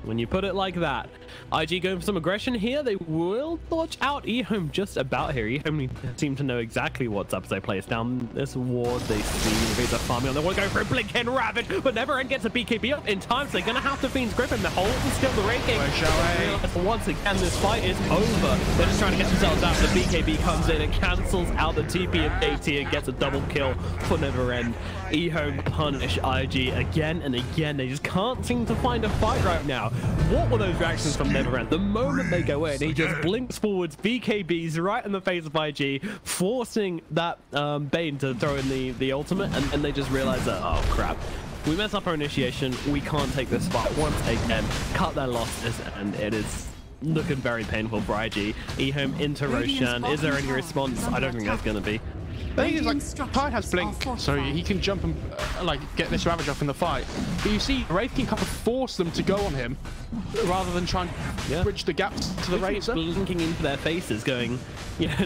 when you put it like that. IG going for some aggression here. They will dodge out EHOME just about here. EHOME seem to know exactly what's up as they place down this ward. They see Razor farming on. They want to go for a Blink and Ravage, but Neverend gets a BKB up in time, so they're going to have to Fiend's Grip him. The hold is still the ranking. Once again, this fight is over. They're just trying to get themselves out. The BKB comes in and cancels out the TP and AT and gets a double kill for Neverend. EHOME punish IG again and again. They just can't seem to find a fight right now. What were those reactions from Neverend? The moment they go in, he just blinks forwards, BKBs right in the face of IG, forcing that Bane to throw in the ultimate, and they just realize that, oh crap, we mess up our initiation, we can't take this fight once again, cut their losses, and it is looking very painful for IG. EHOME into Roshan. Is there any response? I don't think there's going to be. The thing is, like, Tide has Blink, so he can jump and like get this Ravage off in the fight. But you see, Wraith can kind of force them to go on him, rather than try and bridge the gaps to the Razor. Blinking into their faces, going, yeah,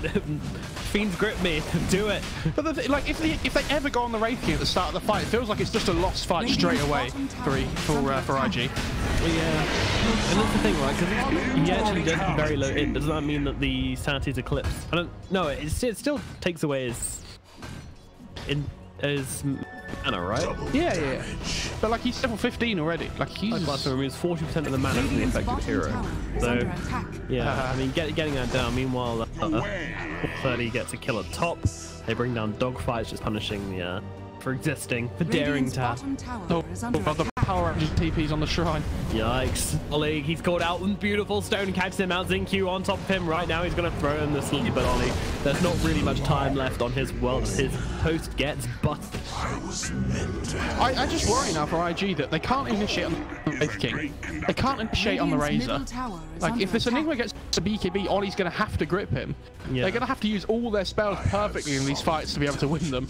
Fiends grip me, do it. But like, if they ever go on the Wraith King at the start of the fight, it feels like it's just a lost fight straight away for IG. Yeah, and that's the thing, right? Because he actually does very low in. Does that mean that the sanity's eclipsed? I don't. No, it still takes away his mana, right? Yeah. But like, he's level 15 already. Like, he's Blaster removes 40% of the mana from the affected hero. So yeah, I mean, getting that down. Meanwhile, 30 gets a kill at top. They bring down Dogfights, just punishing the for daring to. The power up just TPs on the shrine. Yikes. Ollie, he's caught out and beautiful stone catches him out. Zinq on top of him right now. He's going to throw him the sleep, but Ollie, there's not really much time left on his world. His host gets busted. I just worry now for IG that they can't initiate on the Wraith King. They can't initiate on the Razor. Like, if this Enigma gets to BKB, Ollie's going to have to grip him. Yeah. They're going to have to use all their spells perfectly in these fights to be able to win them.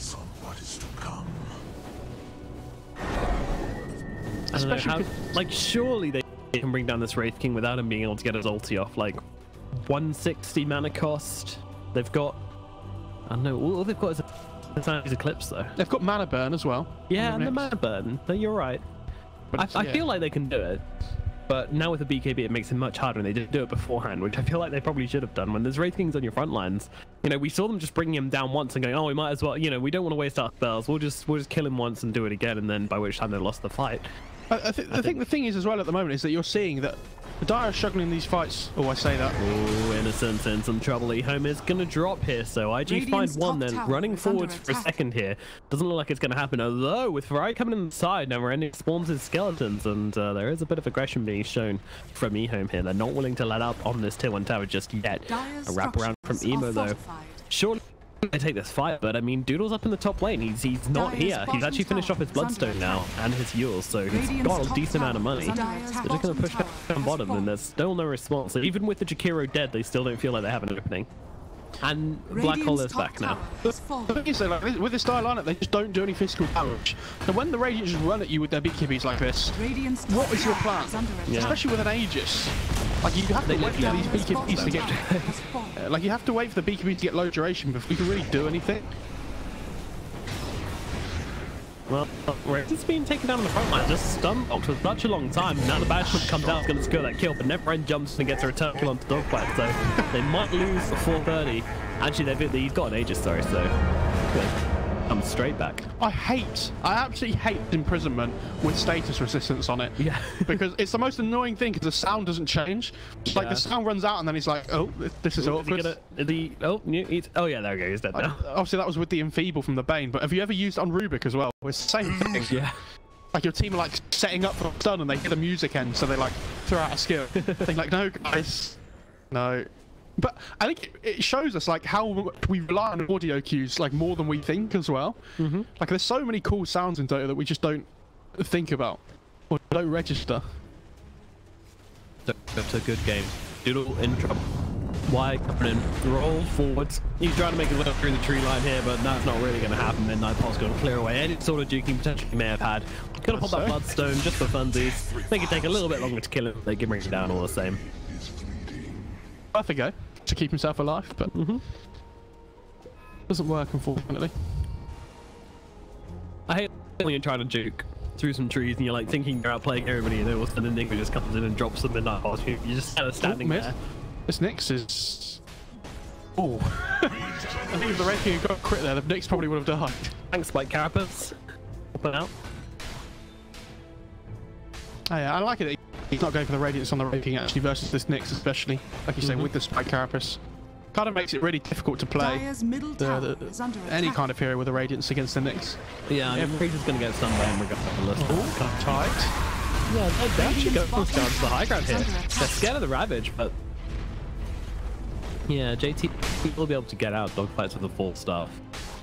Especially like, surely they can bring down this Wraith King without him being able to get his ulti off. Like, 160 mana cost. They've got, I don't know, all they've got is a Eclipse though. They've got mana burn as well. Yeah, and the mana burn. No, you're right. But I feel like they can do it. But now with the BKB, it makes it much harder, and they didn't do it beforehand, which I feel like they probably should have done. When there's Wraith Kings on your front lines, you know, we saw them just bringing him down once and going, oh, we might as well, you know, we don't want to waste our spells. We'll just kill him once and do it again, and then by which time they lost the fight. I think the thing is as well at the moment is that you're seeing that the Dire are struggling in these fights. Oh, I say that. Oh, Innocent's in some trouble. EHOME is going to drop here, so IG find one, then running forwards for a second here. Doesn't look like it's going to happen, although with Ferrari coming inside, Neverending spawns his skeletons, and there is a bit of aggression being shown from EHOME here. They're not willing to let up on this tier 1 tower just yet. A wraparound from Emo, though. Surely they take this fight, but I mean, Doodle's up in the top lane. He's not here. He's actually finished off his Bloodstone now and his Yules, so he's got a decent amount of money. They're just going to push down bottom, and there's still no response. So even with the Jakiro dead, they still don't feel like they have an opening. And Black Hole is back now. The thing is, like, with this style lineup, they just don't do any physical damage. So when the Radiant just run at you with their BKBs like this, what is your plan? Yeah. Especially with an Aegis. Like, you have to wait for these BKBs to get... like, you have to wait for the BKBs to get low duration before you can really do anything. Well, Radiant's been taken down on the front line, just stun-locked for such a long time. Now the Banishment comes out, it's going to score that kill, but Neverend jumps and gets a return kill onto Dogfight, so they might lose the 430. Actually, he's got an Aegis, sorry, so I'm straight back. I absolutely hate imprisonment with status resistance on it. Yeah. Because it's the most annoying thing, because the sound doesn't change. Like, the sound runs out, and then he's like, oh, this is awkward. Oh yeah, there we go, he's dead now. Obviously, that was with the Enfeeble from the Bane, but have you ever used on Rubik as well? It's the same thing. Yeah. Like, your team are, like, setting up for a stun, and they hear the music end, so they, like, throw out a skill. They're like, no, guys. No. But I think it shows us, like, how we rely on audio cues, like, more than we think as well. Like, there's so many cool sounds in Dota that we just don't think about or don't register. That's a good game. Doodle in trouble. Why coming in? Roll forwards. He's trying to make a look through the tree line here, but that's not really going to happen. Midnight Pulse going to clear away any sort of juking potentially he may have had. Gonna pop that Bloodstone just for funsies. Make it take a little bit longer to kill him. They can bring him down all the same. Worth a go to keep himself alive, but doesn't work, unfortunately. I hate when you're trying to juke through some trees and you're like thinking you're outplaying everybody, and then all of a sudden Enigma just comes in and drops the Midnight Pulse. You're just kind of standing there. This Nyx is... Oh. I think if the Wraith King had got a crit there, the Nyx probably would have died. Thanks, Spike Carapace. Open out. Oh, yeah, I like it that he's not going for the Radiance on the Wraith King actually versus this Nyx, especially, like you say, with the Spike Carapace. Kind of makes it really difficult to play any kind of hero with a Radiance against the Nyx. Yeah, every creature's going to get stunned by him regardless. Oh, kind of tight. Yeah, they actually go down to the high ground here. They're scared of the Ravage, but... Yeah, JT will be able to get out dogfights with the full staff.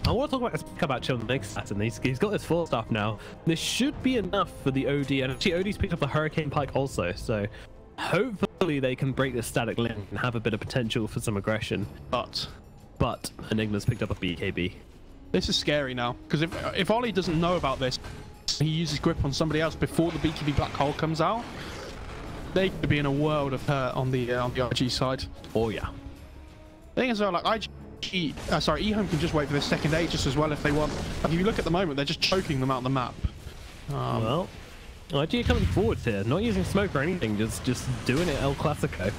I want to talk about Children next and he's got this full staff now. This should be enough for the OD, and actually OD's picked up the Hurricane Pike also, so hopefully they can break this static link and have a bit of potential for some aggression. But Enigma's picked up a BKB. This is scary now, because if Ollie doesn't know about this, he uses grip on somebody else before the BKB Black Hole comes out, they could be in a world of hurt on the IG side. Oh yeah. The thing is, though, like EHOME can just wait for this second Aegis as well if they want. Like, if you look at the moment, they're just choking them out on the map. Well, IG coming forwards here, not using smoke or anything, just doing it El Clasico.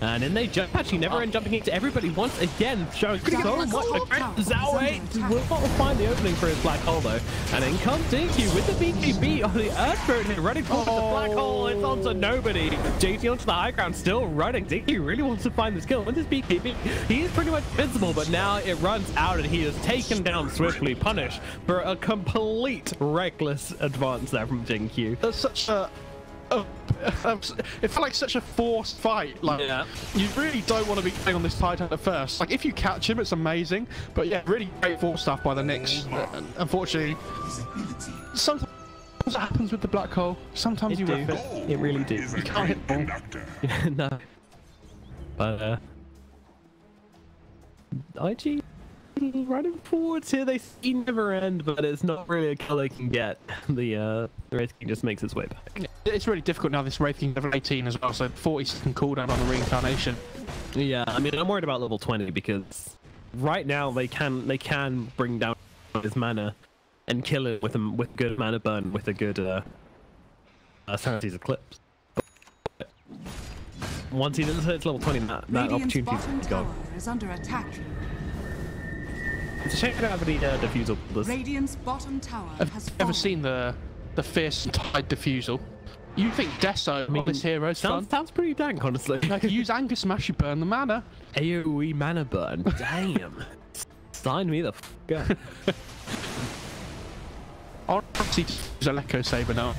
And then they jump, actually Neverend jumping into everybody once again, showing so much aggression. Zoe will not find the opening for his Black Hole though. And then comes DQ with the BKB on the Earth Spirit here, running forward with the Black Hole. It's onto nobody. JT onto the high ground, still running. DQ really wants to find this kill. With this BKB, he is pretty much invincible, but now it runs out and he is taken down swiftly, punished for a complete reckless advance there from JQ. That's such a... it felt like such a forced fight. Like, you really don't want to be playing on this Titan at first. Like, if you catch him, it's amazing. But yeah, really great force stuff by the Nyx. Unfortunately, sometimes it happens with the Black Hole. Sometimes you whiff it. It really do. You can't hit the ball. No. But IG running forwards here, they see Neverend, but it's not really a kill they can get. The Wraith King just makes its way back. It's really difficult now, this Wraith King level 18 as well, so 40-second cooldown on the reincarnation. Yeah, I mean, I'm worried about level 20 because right now they can bring down his mana and kill it with good mana burn, with a good Sanity's Eclipse. But once he doesn't hit level 20, that opportunity is gone. Is under attack. It's a shame to have any diffusal. Radiant's bottom tower has fallen. Ever seen the fierce tide diffusal? You think Deso on this hero's fun? Sounds pretty dank, honestly. Like, use Anger Smash, you burn the mana. AoE mana burn. Damn. Sign me the f*** up. Honestly, use an Echo Saber now.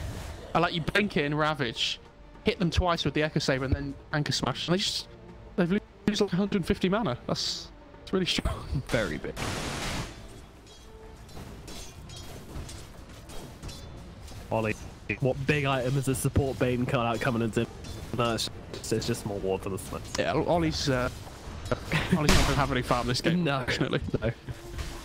I like you blink it in Ravage, hit them twice with the Echo Saber, and then Anchor Smash. And they've lose like 150 mana. That's It's really strong. Very big. Ollie, what big item is a support Bane cut out coming into? No, it's just more war for the Smith. Yeah, Ollie's not going to have any fun this game. No, actually. No.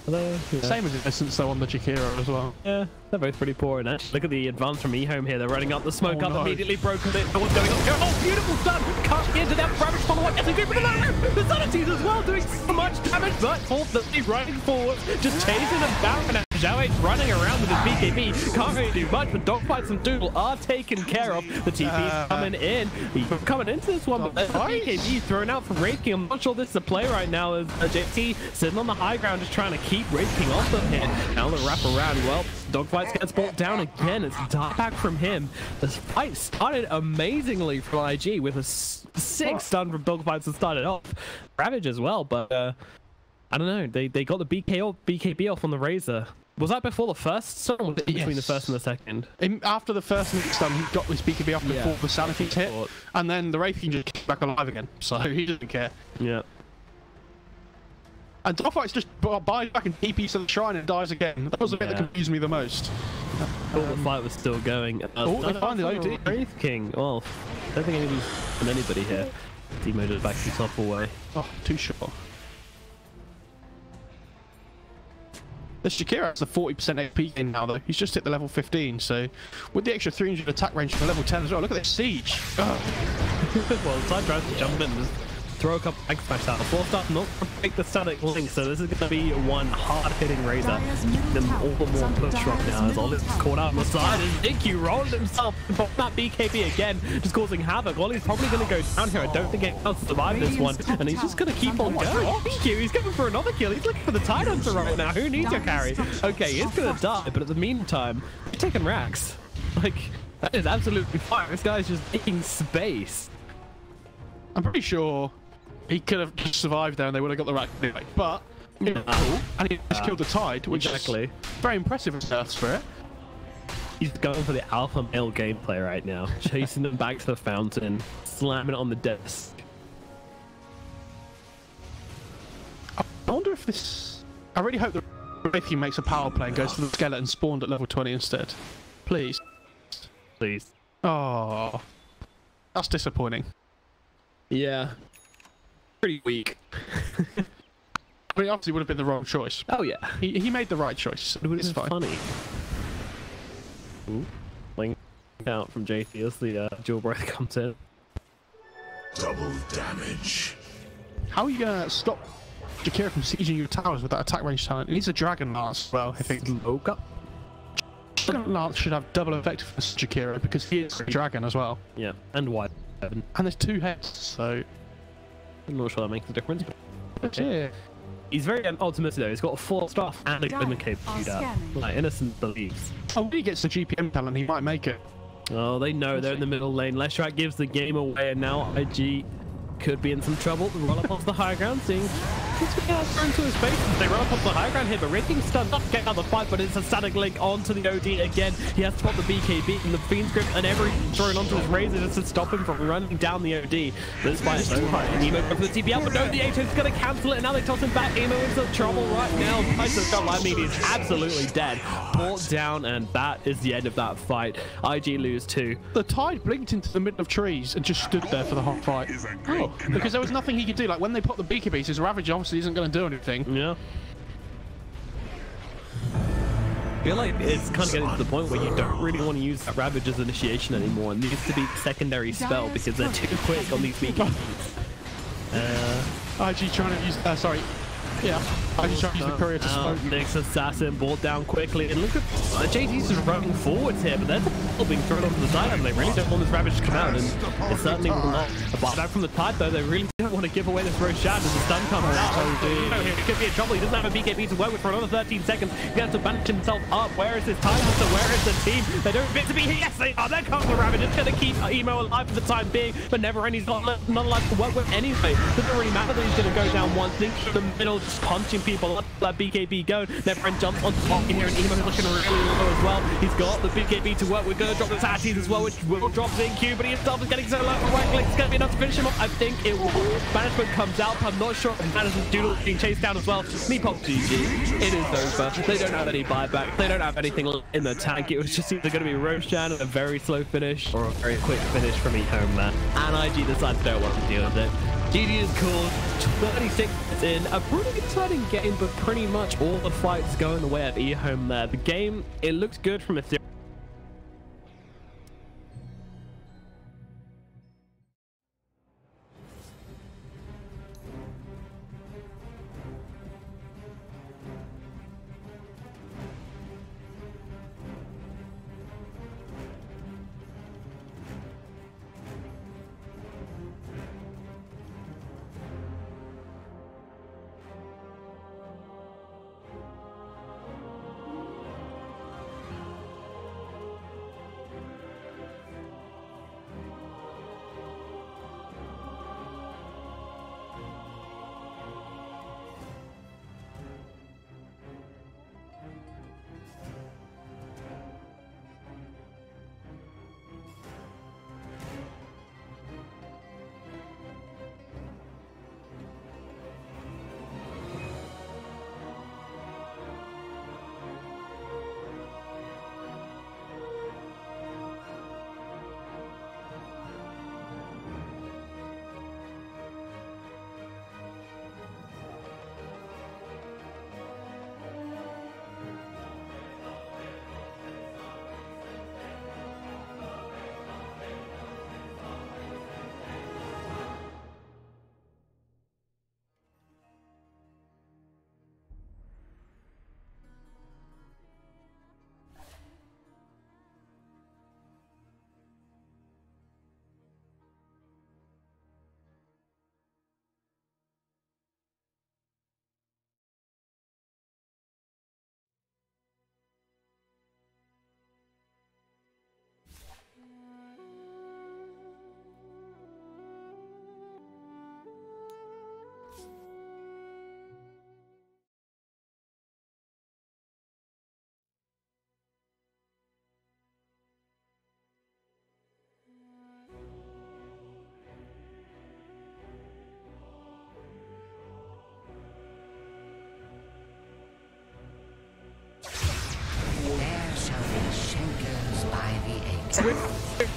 Although, yeah. Same as Innocence though on the Jakiro as well. Yeah, they're both pretty poor in it. Look at the advance from EHOME here. They're running up the smoke up, immediately broken it. What's going on? Oh, beautiful stun! Can't get into that Ravage follow-up. Yes, good for the low. The Sanities as well doing so much damage, but ultimately running forward, just chasing them down. And Zhao Eight's running around with his BKB. Can't really do much, but dogfights and Doodle are taken care of. The TP's coming in. He's coming into this one, but there's a BKB thrown out for Wraith King. I'm not sure this is a play right now as JT sitting on the high ground just trying to keep Wraith King off them here. Now the wrap around. Well, dogfights gets brought down again. It's die back from him. This fight started amazingly for IG with a 6 stun from dogfights that started off. Ravage as well, but I don't know. They got the BKB off on the Razor. Was that before the first stun, or was it between the first and the second? After the first stun, he got his BKB off before the Sanities hit, and then the Wraith King just came back alive again, so he didn't care. Yeah. And Dogfight's just buys back and TPs to the shrine and dies again. That was the bit that confused me the most. The fight was still going. They find the OD. Wraith King. Well, I don't think anybody here. Timo just backs himself away. Oh, too short. This Jakiro has a 40% AP gain now, though. He's just hit the level 15, so with the extra 300 attack range from level 10 as well. Look at this siege. Well, Side tries to jump in, just throw a couple egg smash out. 4-star not to break the static link, so this is going to be one hard-hitting Razor. Them all the more push right now as Ollie's caught out on the side. And Niku rolled himself off that BKB again, just causing havoc. Ollie's probably going to go down here. I don't think he'll survive this one, and he's just going to keep on going. Oh, he's going for another kill. He's looking for the Tide Hunter right now. Who needs your carry? Okay, he's going to die, but at the meantime, he's taking racks. Like, that is absolutely fine. This guy's just taking space. I'm pretty sure he could have just survived there and they would have got the rack anyway. But, cool. And he just killed the Tide, which is very impressive as Earth Spirit. He's going for the alpha male gameplay right now. Chasing them back to the fountain, slamming it on the desk. I wonder if this... I really hope the Wraith King makes a power play and goes for the skeleton spawned at level 20 instead. Please. Please. Oh, that's disappointing. Yeah. Pretty weak. I mean, obviously would have been the wrong choice. Oh yeah. He made the right choice. It would have been funny. Ooh. Link out from JT as the dual breath comes in. Double damage. How are you going to stop Jakiro from sieging your towers with that attack range talent? It needs a Dragon Lance as well, I think. Smoke up. Dragon Lance should have double effectiveness to Jakiro because he is a dragon as well. Yeah, and wide. And there's 2 heads, so... I'm not sure that makes a difference, but yeah. He's very ultimate though. He's got 4 staff and a Glimmercape shootout. Like Innocent believes. Oh, when he gets the GPM talent, he might make it. Oh, they know they're in the middle lane. Leshrac gives the game away, and now IG could be in some trouble. The roll up off the high ground, seeing thrown to his face. They run up off the high ground here, but Wraith King stunned up to get out of the fight, but it's a static link onto the OD again. He has to pop the BKB and the Fiend's Grip and everything thrown onto his Razor just to stop him from running down the OD. But this fight is over. Emo goes for the TP out, but no, the HO's going to cancel it, and now they toss him back. Emo in some trouble right now. I mean, he's absolutely dead. Brought down, and that is the end of that fight. IG lose 2. The Tide blinked into the middle of trees and just stood there for the whole fight. Oh, because there was nothing he could do. Like when they put the BKBs, his Ravage obviously isn't going to do anything. Yeah. I feel like it's kind of getting to the point where you don't really want to use that Ravage as initiation anymore. It needs to be secondary spell because they're too quick on these BKBs. IG trying to use... sorry. Yeah, IG trying to use the courier to smoke. Next assassin brought down quickly, and look at JT's just running forwards here, but there's a ball being thrown onto the side, and they really don't want this Ravage to come out, and it certainly will not. But back from the Tide though, they really don't want to give away this Roshan as the stun comes out. Oh, it could be in trouble. He doesn't have a BKB to work with for another 13 seconds. He's going to bandage himself up. Where is his Tide Hunter? Where is the team? They don't fit to be here. Yes, they are. There comes the Ravage. It's going to keep Emo alive for the time being, but never end. He's not alive to work with anyway. Doesn't really matter that he's going to go down once. Think in the middle, just punching people up. Let BKB go. Their friend jumps on top here, and EHOME is looking really low as well. He's got the BKB to work. We're going to drop the Tatis as well, which will drop ZQ, but he himself is getting so low. Right click is going to be enough to finish him off. I think it will. Management comes out. I'm not sure if Management Doodle is being chased down as well. Me pop GG. It is over. They don't have any buyback. They don't have anything in the tank. It was just either going to be Roshan, a very slow finish, or a very quick finish from EHOME there. And IG decides they don't want to deal with it. GG is cool. 36 in a pretty exciting game, but pretty much all the fights going the way of EHOME there. The game, it looks good from a theory.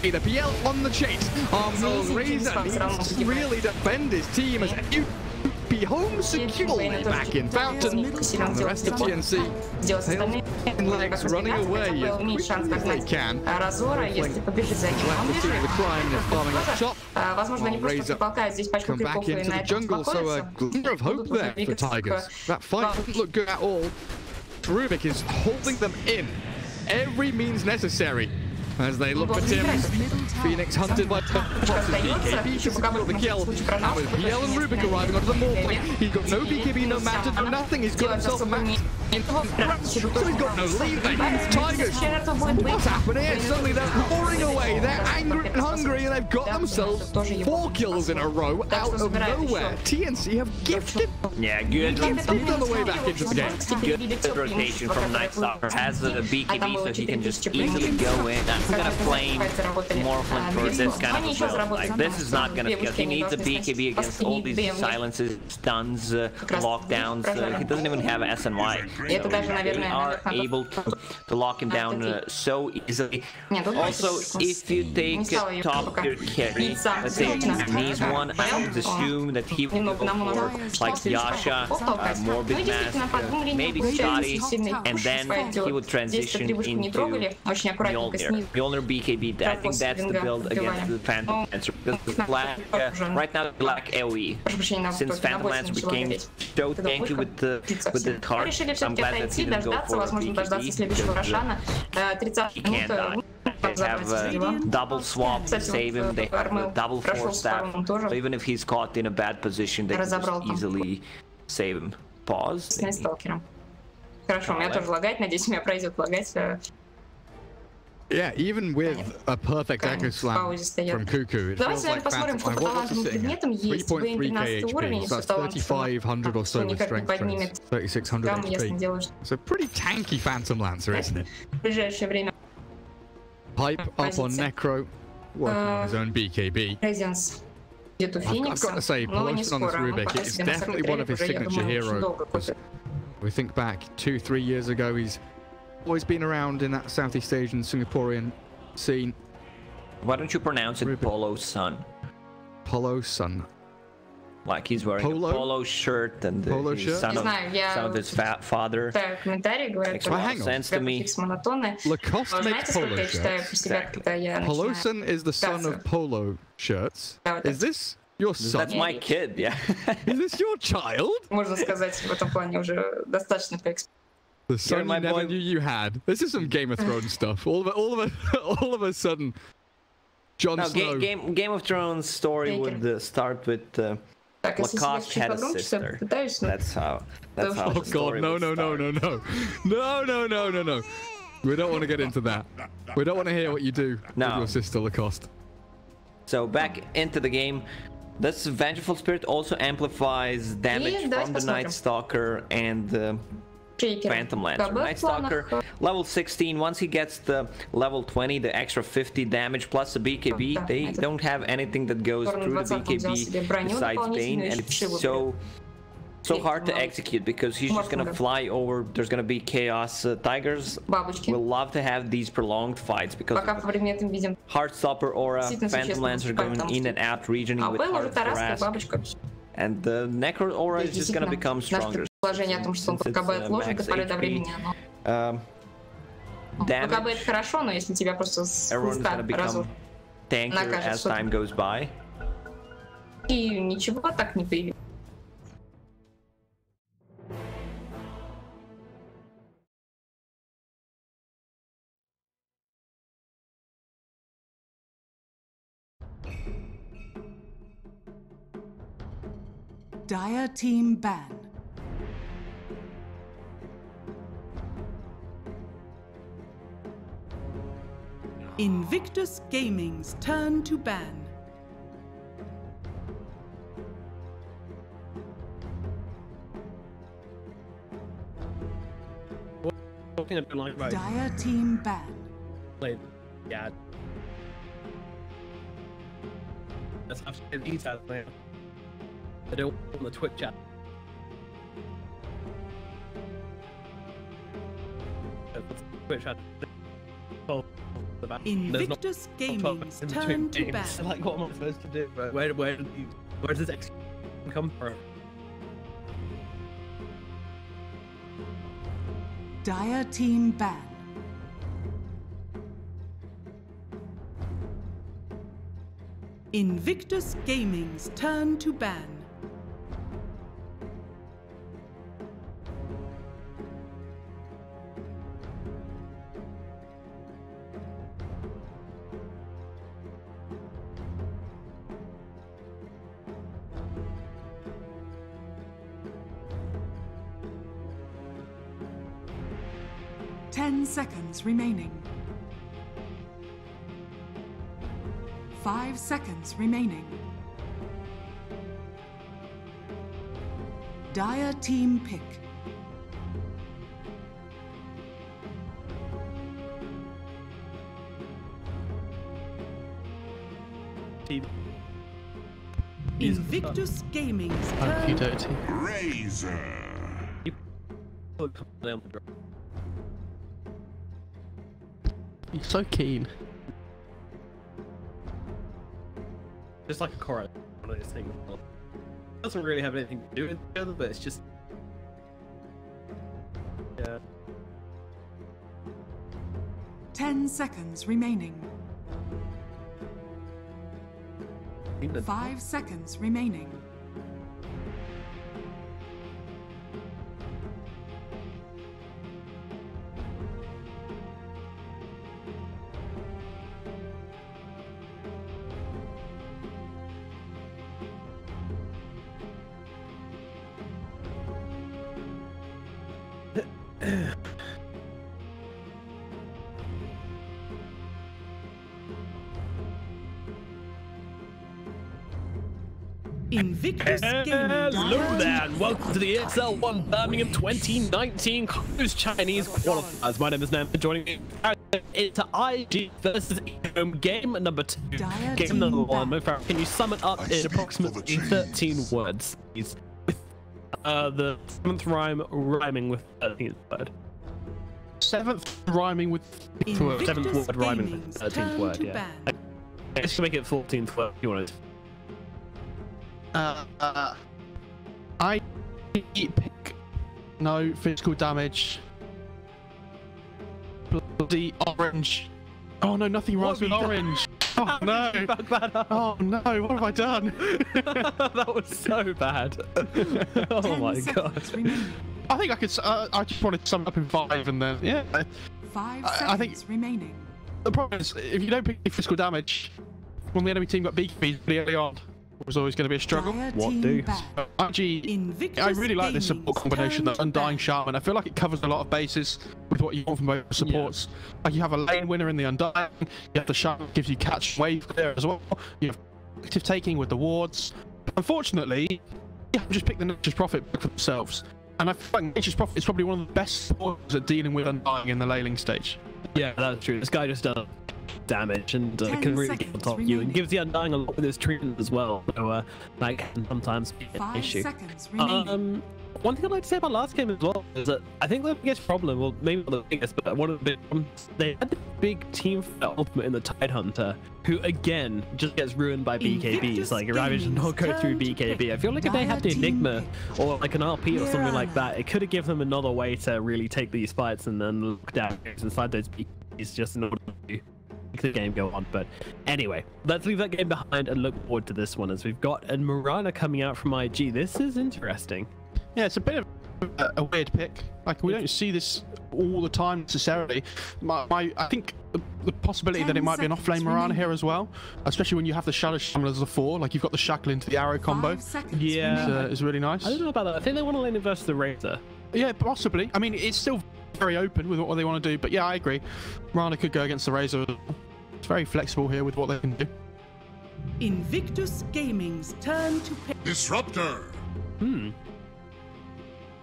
With the PL on the chase, Razor needs to really defend his team as EHOME securely back in Fountain, and the rest of TNC legs running away as quickly as they can. The climb is farming up top. Razor come back into the jungle, so a glimmer of hope there for Tigers. That fight doesn't look good at all. Rubik is holding them in every means necessary. As they look for Tim's, Phoenix hunted by BKB to secure the kill. Now with PL and Rubik arriving onto the mall point, he's got no BKB, no matter, no nothing. He's got himself a match. So he's got no lead. Tigers, what's happening here? Suddenly they're pouring away. They're angry and hungry, and they've got themselves 4 kills in a row out of nowhere. TNC have gifted. Yeah, good. On the way back into the game. Good rotation from Nightstalker. Has a BKB, so he can just easily go in. That's gonna flame Morphling for this kind of a build. Like, this is not gonna kill. He needs a BKB against all these silences, stuns, lockdowns. He doesn't even have SNY. They are able to lock him down so easily. Also, if you take top tier carry, let's say Knees one, I would assume that he would go for like Yasha, Morbid Mask, maybe Shotty, and then he would transition into Mjolnir. Mjolnir BKB, I think that's the build against the Phantom Lancer. Because right now they lack AoE. Since Phantom Lancer became so tanky with the card, I'm glad that he didn't go for BKB because he can't die. They have a double swap to save him, they have a double force staff, so even if he's caught in a bad position, they can just easily save him. Pause. Хорошо, у меня тоже лагает, надеюсь, у меня пройдет лагать. Yeah, even with a perfect Echo Slam from Cuckoo, it feels like Phantom. What's he sitting at? 3.3k HP, so that's 3,500 or so with strength traits, 3,600 HP. It's a pretty tanky Phantom Lancer, isn't it? Pipe up on Necro, working on his own BKB. I've got to say, Peloton on this Rubik is definitely one of his signature heroes. We think back 2-3 years ago, he's always been around in that Southeast Asian Singaporean scene. Why don't you pronounce it Polo Sun? Polo Sun. Like he's wearing a polo shirt and he's son of his father. Makes a lot of sense to me. Lacoste makes polo shirts. Exactly. Polo Sun is the son of polo shirts. Is this your son? That's my kid, yeah. Is this your child? The son you never knew you had. This is some Game of Thrones stuff. All of a sudden, Jon Snow. Game of Thrones story would start with Lacoste had a sister. That's how. Oh God! No! We don't want to get into that. We don't want to hear what you do with your sister Lacoste. So back into the game. This Vengeful Spirit also amplifies damage from the Night Stalker and Phantom Lancer. Night Stalker, level 16. Once he gets the level 20, the extra 50 damage plus the BKB, they don't have anything that goes through the BKB besides Bane, and it's so hard to execute because he's just gonna fly over. There's gonna be chaos. Tigers will love to have these prolonged fights because Heartstopper Aura, Phantom Lancer going in and out regioning with Heart Harass. And the Necro Aura is just gonna become stronger. Положение о том, что он КБ отложит до поры до времени, но... КБ это хорошо, но если тебя просто с хлыста as time goes by. И ничего так не появилось. Dire team ban. Invictus Gaming's turn to ban. Dire team ban. Yeah. That's absolutely detailed, man. I don't on the Twitch chat. Twitch chat. Invictus Gaming's turn to ban. Like, what am I supposed to do? Where does this X come from? Dire team ban. Invictus Gaming's turn to ban. Seconds remaining. 5 seconds remaining. Dire team pick. Invictus Gaming's turn. Razor. He's so keen. Just like a chorus, one of those things. It doesn't really have anything to do with each other, but it's just... Yeah. 10 seconds remaining. 5 seconds remaining. Invictus Gaming. Hello there, and welcome to the ESL1 Birmingham 2019 Cruise Chinese Qualifiers. My name is Nam, joining me into IG versus EHOME game number 2. Game number 1. Mo-Farah, can you sum it up in approximately 13 words, please? With the 7th rhyme rhyming with 13th word. 7th rhyming with 7th word rhyming with 13th word, yeah. Let's make it 14th word if you want it. I pick no physical damage. Bloody orange. Oh no, nothing rhymes with orange. Oh no. Oh no, what have I done? That was so bad. Oh my god. I think I could. I just wanted to sum up in 5 and then yeah. 5 seconds remaining. The problem is if you don't pick physical damage when the enemy team got beaky pretty early on, it was always going to be a struggle. What do? I really like this support combination, the Undying Shaman. I feel like it covers a lot of bases with what you want from both supports. Yeah. Like you have a lane winner in the Undying, you have the Shaman gives you catch wave clear as well. You have active taking with the wards. Unfortunately, you have to just pick the Nature's Prophet for themselves. And I feel like Nature's Prophet is probably one of the best supporters at dealing with Undying in the laning stage. Yeah, that's true. This guy just does damage and can really get on top of you and gives the Undying a lot with his treatment as well. So that can sometimes be an issue. One thing I'd like to say about last game as well is that I think the biggest problem, well maybe not the biggest, but one of the big problems, they had the big team for ultimate in the Tidehunter, who again just gets ruined by BKBs. Like Ravage does not go through BKB. I feel like if they had the Enigma or like an RP or something like that, it could have given them another way to really take these fights and then look down inside those BKBs just in order to make the game go on. But anyway, let's leave that game behind and look forward to this one, as we've got a Mirana coming out from IG. This is interesting. Yeah, it's a bit of a weird pick. Like, we don't see this all the time necessarily. I think the possibility that it might be an off-lane Mirana here as well, especially when you have the Shadow Shaman as a 4, like you've got the Shackle into the arrow combo. Yeah, is really nice. I don't know about that. I think they want to lane it versus the Razor. Yeah, possibly. I mean, it's still very open with what they want to do, but yeah, I agree. Mirana could go against the Razor. It's very flexible here with what they can do. Invictus Gaming's turn to pick. Disruptor.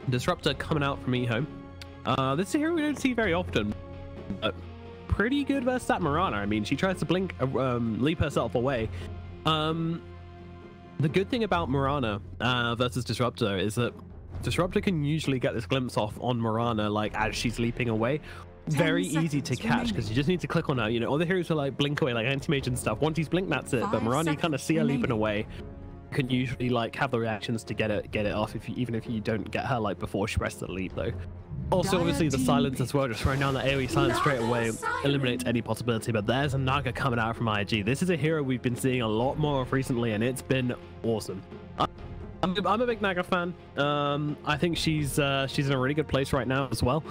Disruptor coming out from EHOME. This is a hero we don't see very often. Pretty good versus that Mirana. I mean, she tries to blink, leap herself away. The good thing about Mirana versus Disruptor is that Disruptor can usually get this glimpse off on Mirana, like as she's leaping away. Very easy to catch because you just need to click on her. You know, all the heroes are like blink away, like anti-mage and stuff. Once he's blinked, that's it. But Mirana, you kind of see her leaping away. Can usually like have the reactions to get it off even if you don't get her like before she presses the leap though. Also obviously the silence as well, just throwing down the AoE silence straight away eliminates any possibility. But there's a Naga coming out from IG. This is a hero we've been seeing a lot more of recently and it's been awesome. I'm a big Naga fan. I think she's in a really good place right now as well.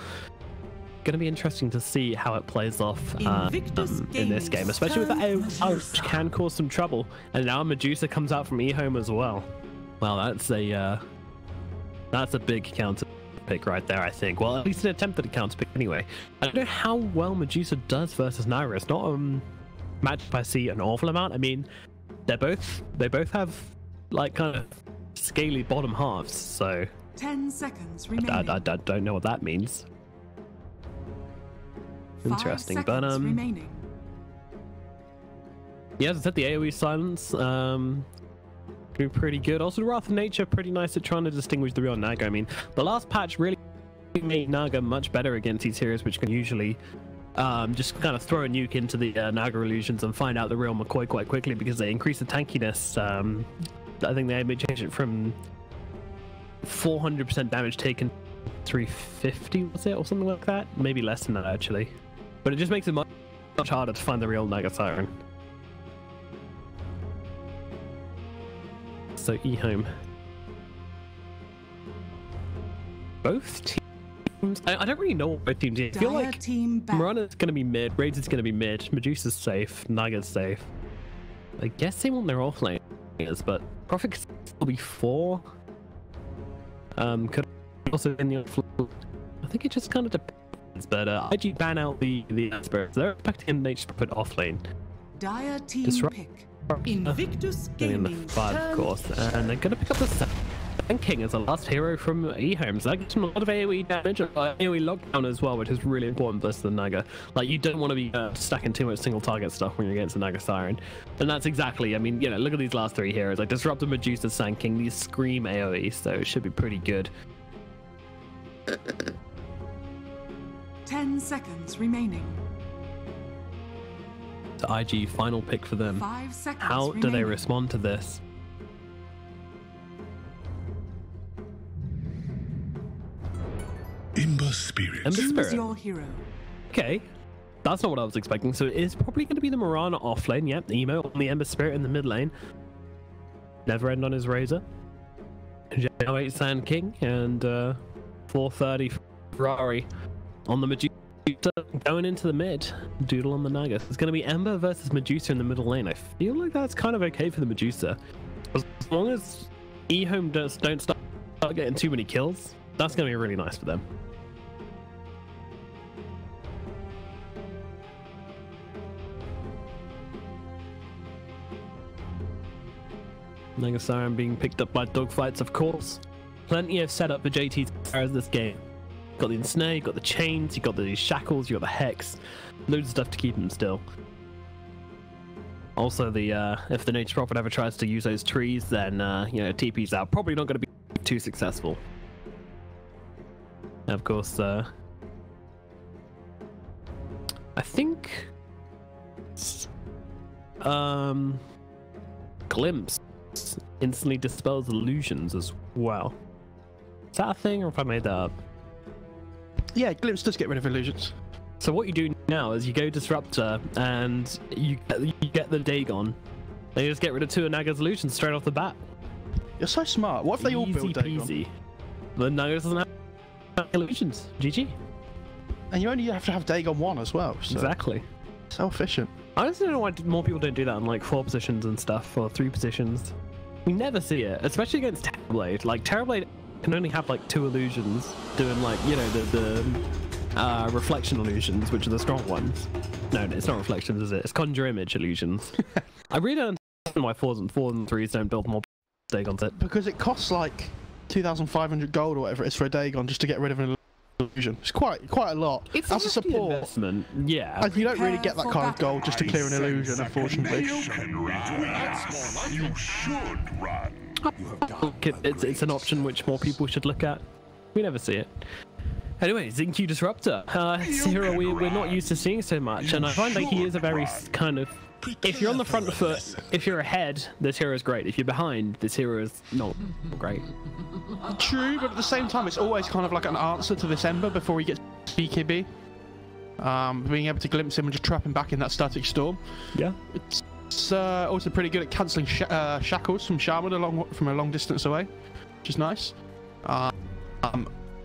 Going to be interesting to see how it plays off in this game, especially with that AoE, which can cause some trouble. And now Medusa comes out from EHOME as well. Well, that's a big counter pick right there, I think. Well, at least an attempt at a counter pick anyway. I don't know how well Medusa does versus Naira. It's not matchup I see an awful amount. I mean, they both have like kind of scaly bottom halves, so 10 seconds remaining. I don't know what that means. Interesting, but yeah, as I said, the AoE silence be pretty good. Also, the Wrath of Nature pretty nice at trying to distinguish the real Naga. I mean, the last patch really made Naga much better against these heroes, which can usually just kind of throw a nuke into the Naga illusions and find out the real McCoy quite quickly because they increase the tankiness. I think they may change it from 400% damage taken 350, was it, or something like that? Maybe less than that actually. But it just makes it much harder to find the real Naga Siren. So EHOME. Both teams. I don't really know what both teams is. I feel like Mirana's going to be mid, Razor's going to be mid, Medusa's safe, Naga's safe. I guess they want their offlaners, but Prophet could still be 4. Could also in the offlane. I think it just kind of depends. But IG ban out the experts. They're expecting Nature's Prophet offlane. Dire team Disrupt. pick. Invictus In the Gaming. 5, of course, and they're going to pick up the Sand King as the last hero from EHOME. So that gives him a lot of AoE damage, AoE lockdown as well, which is really important versus the Naga. Like, you don't want to be stacking too much single target stuff when you're against the Naga Siren. And that's exactly, I mean, you know, look at these last 3 heroes. Like, Disruptor, Medusa, Sand King, these scream AoE, so it should be pretty good. 10 seconds remaining. The IG final pick for them. 5 seconds How do they respond to this? Ember Spirit. Ember Choose Spirit. your hero. Okay. That's not what I was expecting. So it is probably going to be the Mirana off lane. Yep, Emo on the Ember Spirit in the mid lane. Never End on his Razor. J08 Sand King and 430 Ferrari on the Medusa going into the mid. Doodle on the Naga. It's going to be Ember versus Medusa in the middle lane. I feel like that's kind of okay for the Medusa. As long as EHOME don't start getting too many kills, that's going to be really nice for them. Naga Siren being picked up by dogfights, of course. Plenty of setup for JT's as this game. Got the ensnare, you got the chains, you got the shackles, you got the hex. Loads of stuff to keep them still. Also, the if the Nature Prophet ever tries to use those trees, then you know, TP's out. Probably not going to be too successful. And of course, I think Glimpse instantly dispels illusions as well. Is that a thing, or if I made that up? Yeah, Glimpse does get rid of illusions. So what you do now is you go Disruptor and you get the Dagon. Then you just get rid of 2 of Naga's illusions straight off the bat. You're so smart. What if they all build Dagon? Easy peasy. The Naga doesn't have illusions. GG. And you only have to have Dagon 1 as well. So Exactly. So efficient. I just don't know why more people don't do that on like 4 positions and stuff, or 3 positions. We never see it, especially against Terrorblade. Like, Terrorblade can only have like 2 illusions doing, like, you know, the reflection illusions, which are the strong ones. No, it's not reflections, is it? It's conjure image illusions. I really don't understand why 4s and 3s don't build more Dagons. Because it costs like 2,500 gold or whatever it is for a Dagon just to get rid of an illusion. It's quite a lot. It's as a support investment, yeah. And you don't really get that kind of gold just to clear an illusion, unfortunately. You should run. It's an option which more people should look at. We never see it. Anyway, Zinq Disruptor. It's a hero we're not used to seeing so much, and I find like he is a very kind of... If you're on the front foot, if you're ahead, this hero is great. If you're behind, this hero is not great. True, but at the same time, it's always kind of like an answer to this Ember before he gets BKB. Being able to glimpse him and just trap him back in that static storm. Yeah. It's also pretty good at cancelling shackles from Shaman from a long distance away, which is nice.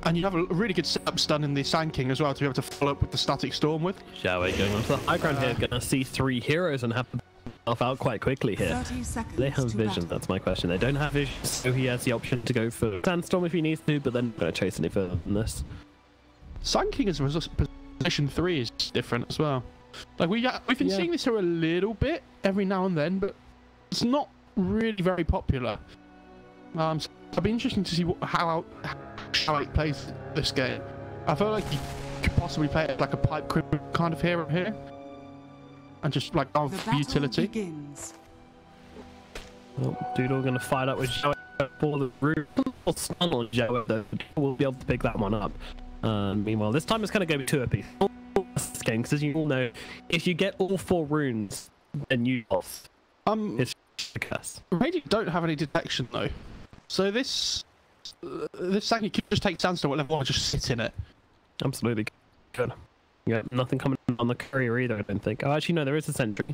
And you have a really good setup stun in the Sand King as well to be able to follow up with the static storm with. Shall we go on to the high ground here? Gonna see 3 heroes and have themselves out quite quickly here. 30 seconds They have to vision, battle. that's my question. They don't have vision, so he has the option to go for Sandstorm if he needs to, but then not gonna chase any further than this. Sand King as position 3 is different as well. Like we've been seeing this here a little bit every now and then, but it's not really very popular. So it'll be interesting to see how it plays this game. I feel like you could possibly play it like a pipe kind of hero here, and just like of utility. Begins. Well, Doodle gonna fight up with Joe for the root. Or stun on Joe, though. We'll be able to pick that one up. Meanwhile, this time it's gonna go 2 apiece. This game, because as you all know, if you get all 4 runes, then you lost. It's a curse. Radiant don't have any detection though, so this Sand King could just take Sandstorm at level 1 and just sit in it. Absolutely good. Yeah, nothing coming on the courier either, I don't think. Oh, actually, no, there is a sentry.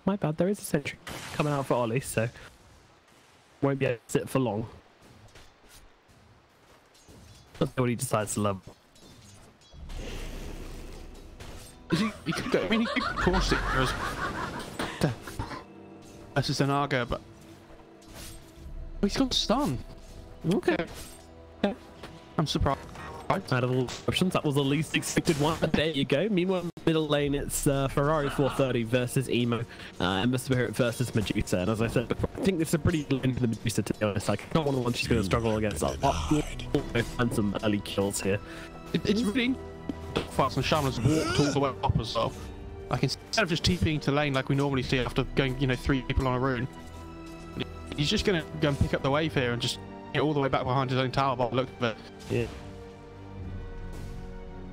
My bad, there is a sentry coming out for Ollie, so won't be able to sit for long. Let's see what he decides to level. He could go, I mean, he could course it versus an Naga, but he's got stun. Okay. I'm surprised. Out of all options, that was the least expected one, but there you go. Meanwhile, Middle lane, it's Ferrari 430 versus Emo, Ember Spirit versus Medusa. And as I said before, I think this is a pretty good lane for the Medusa, to be honest. Like, not one she's going to struggle against. I'll find some early kills here. It's really fast, and Shaman's walked all the way up as well. Like, instead of just TPing to lane like we normally see after going, you know, 3 people on a rune, he's just going to go and pick up the wave here and just get all the way back behind his own tower by the look of it. Yeah.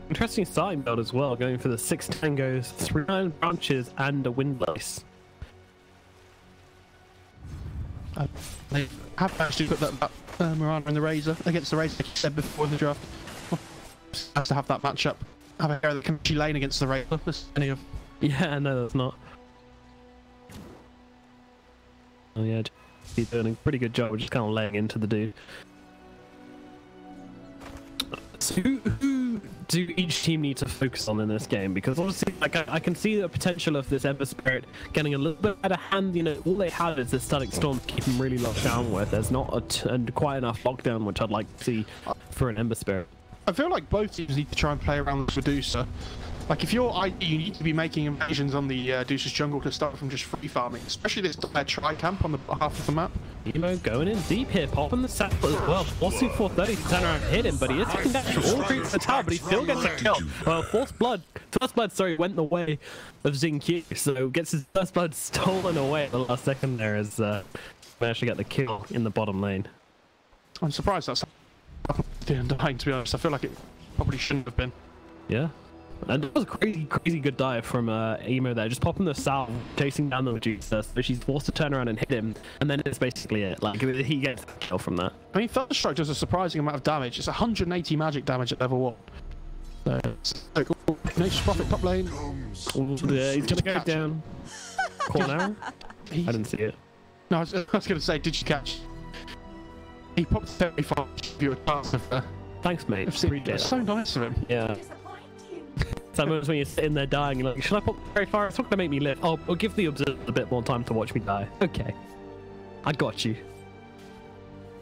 Interesting starting build as well, going for the 6 tangos, 3 iron branches, and a windlace. They have managed to put that Miranda in the Razor against the Razor, like you said before in the draft. Has to have that matchup. Have a hero that can actually lane against the Razor. Yeah, no, that's not. Oh yeah, he's doing a pretty good job of just kind of laying into the dude. So who do each team need to focus on in this game? Because obviously, like, I can see the potential of this Ember Spirit getting a little bit out of hand. You know, all they have is this Static Storm to keep them really locked down with. There's not quite enough lockdown, which I'd like to see for an Ember Spirit. I feel like both teams need to try and play around with Medusa. Like, if you're ID, you need to be making invasions on the Medusa's jungle to start from just free farming, especially this tri-camp on the half of the map. Emo going in deep here, popping the saddle as well. Forcing 430 to turn around and hit him, but he is taking damage from all creeps the tower, but he still gets a kill. Well, first blood, sorry, went the way of Xingqiu, so gets his first blood stolen away at the last second there as managed to get the kill in the bottom lane. I'm surprised that's dying, to be honest. I feel like it probably shouldn't have been. Yeah. And it was a crazy good dive from Emo there, just popping the salve, chasing down the Medusa, so she's forced to turn around and hit him, and then it's basically it. Like, he gets a kill from that. I mean, Thunderstrike does a surprising amount of damage. It's 180 magic damage at level 1. So, Nature's Prophet top lane. Yeah, he's gonna go down. Corner? I didn't see it. No, I was gonna say, did you catch? He popped 35 if you were a chance of thanks, mate. It's so nice of him. Yeah. Sometimes when you're sitting there dying, you're like, should I pop very far? It's not gonna make me live. Oh, I'll give the observer a bit more time to watch me die. Okay. I got you.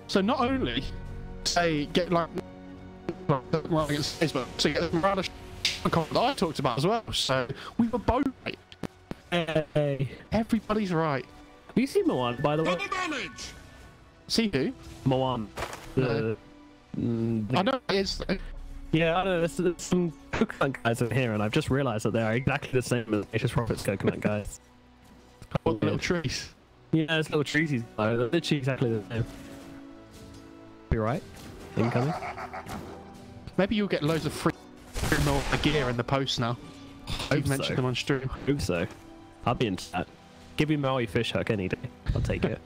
So not only say get like against Facebook, so you get the Miranda that I talked about as well. So we were both right. Hey. Everybody's right. Have you seen Moan, by the way? See who? Moan. I know it is. Yeah, I know, there's some coconut guys in here, and I've just realised that they are exactly the same as Nature's Prophet's coconut guys. What little trees? Yeah, it's little trees. They're literally exactly the same. Be right? Incoming? Maybe you'll get loads of free more gear in the post now. I've mentioned them on stream. I hope so. I'll be into that. Give me Maui fish hook any day. I'll take it.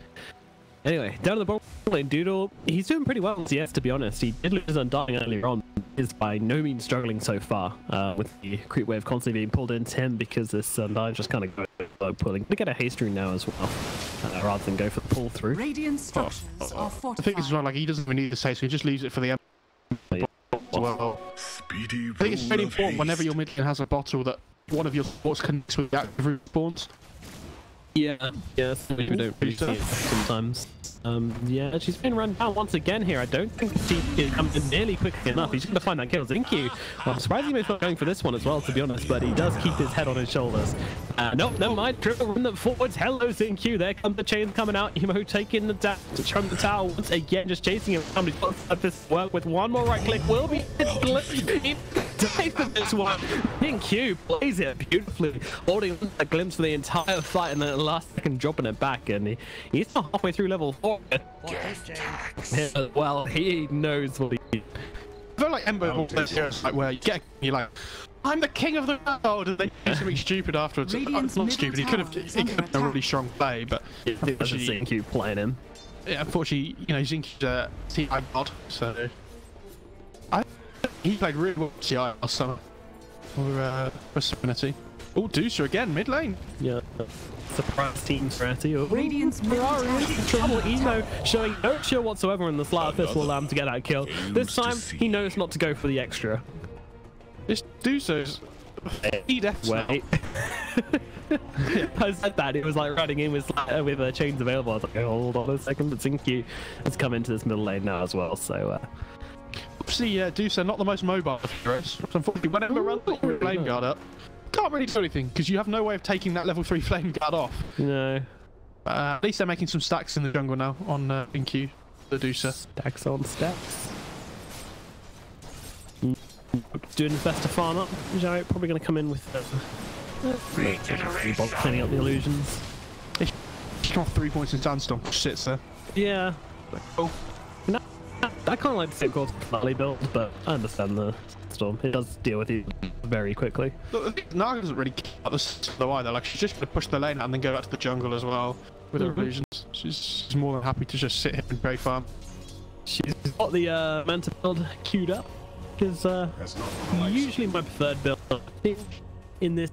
Anyway, down to the bottom lane, Doodle, he's doing pretty well, yes, to be honest. He did lose Undying earlier on, is by no means struggling so far, with the creep wave constantly being pulled into him because this Undying just kind of goes pulling. We get a haste rune now as well, rather than go for the pull through. Radiant structures are fortified. The thing is, well, like, he doesn't even need the haste, so he just leaves it for the well, I think it's very important whenever your mid lane has a bottle that one of your supports connects with the active root spawns. Yeah, we don't really see it sometimes. Yeah, she's been run down once again here. I don't think she is nearly quickly enough. He's going to find that kill. Xingqiu, well, I'm surprised he's not going for this one as well, to be honest, but he does keep his head on his shoulders. Nope, never mind. Triple run that forwards. Hello, Xingqiu. There come the chains coming out. Emo taking the damage from the tower once again, just chasing him. Somebody's got to start this work with one more right click. Will be died for this one. Xingqiu plays it beautifully, holding a glimpse for the entire fight, and then at the last second dropping it back, and he's not halfway through level 4. Well, he knows what he did. I feel like Ember will play heroes like where you're like, I'm the king of the world, and they do something stupid afterwards. Not stupid. He could have a really strong play, but Xingqiu playing him. Yeah, unfortunately, you know, Xingqiu's a TI god, so he played really well TI last summer for Serenity. Oh, Deucer again, mid lane. Yeah. Surprise team Serenity. Radiant's trouble. Emo showing no chill whatsoever, and the Slayer Fist will allow him to get that kill. This time, he knows not to go for the extra. This Deucer's wait. I said that, it was like running in with chains available. I was like, oh, hold on a second, but Xingqiu has come into this middle lane now as well, so obviously, Deucer not the most mobile of heroes. Unfortunately, whenever runs the flame guard up, can't really do anything because you have no way of taking that level 3 flame guard off. No. At least they're making some stacks in the jungle now on in Q, the Medusa. Stacks on stacks. Doing his best to farm up. Jarrett probably going to come in with cleaning up the illusions. He's got 3 points in Sandstorm. Sits there. Yeah. Oh. No, I kind of like the same course Valley build, but I understand the Storm. It does deal with you very quickly. Look, Naga doesn't really care about the either. Like, she's just going to push the lane out and then go back to the jungle as well with her illusions. She's more than happy to just sit here and play farm. She's got the Manta build queued up, because usually my preferred build in this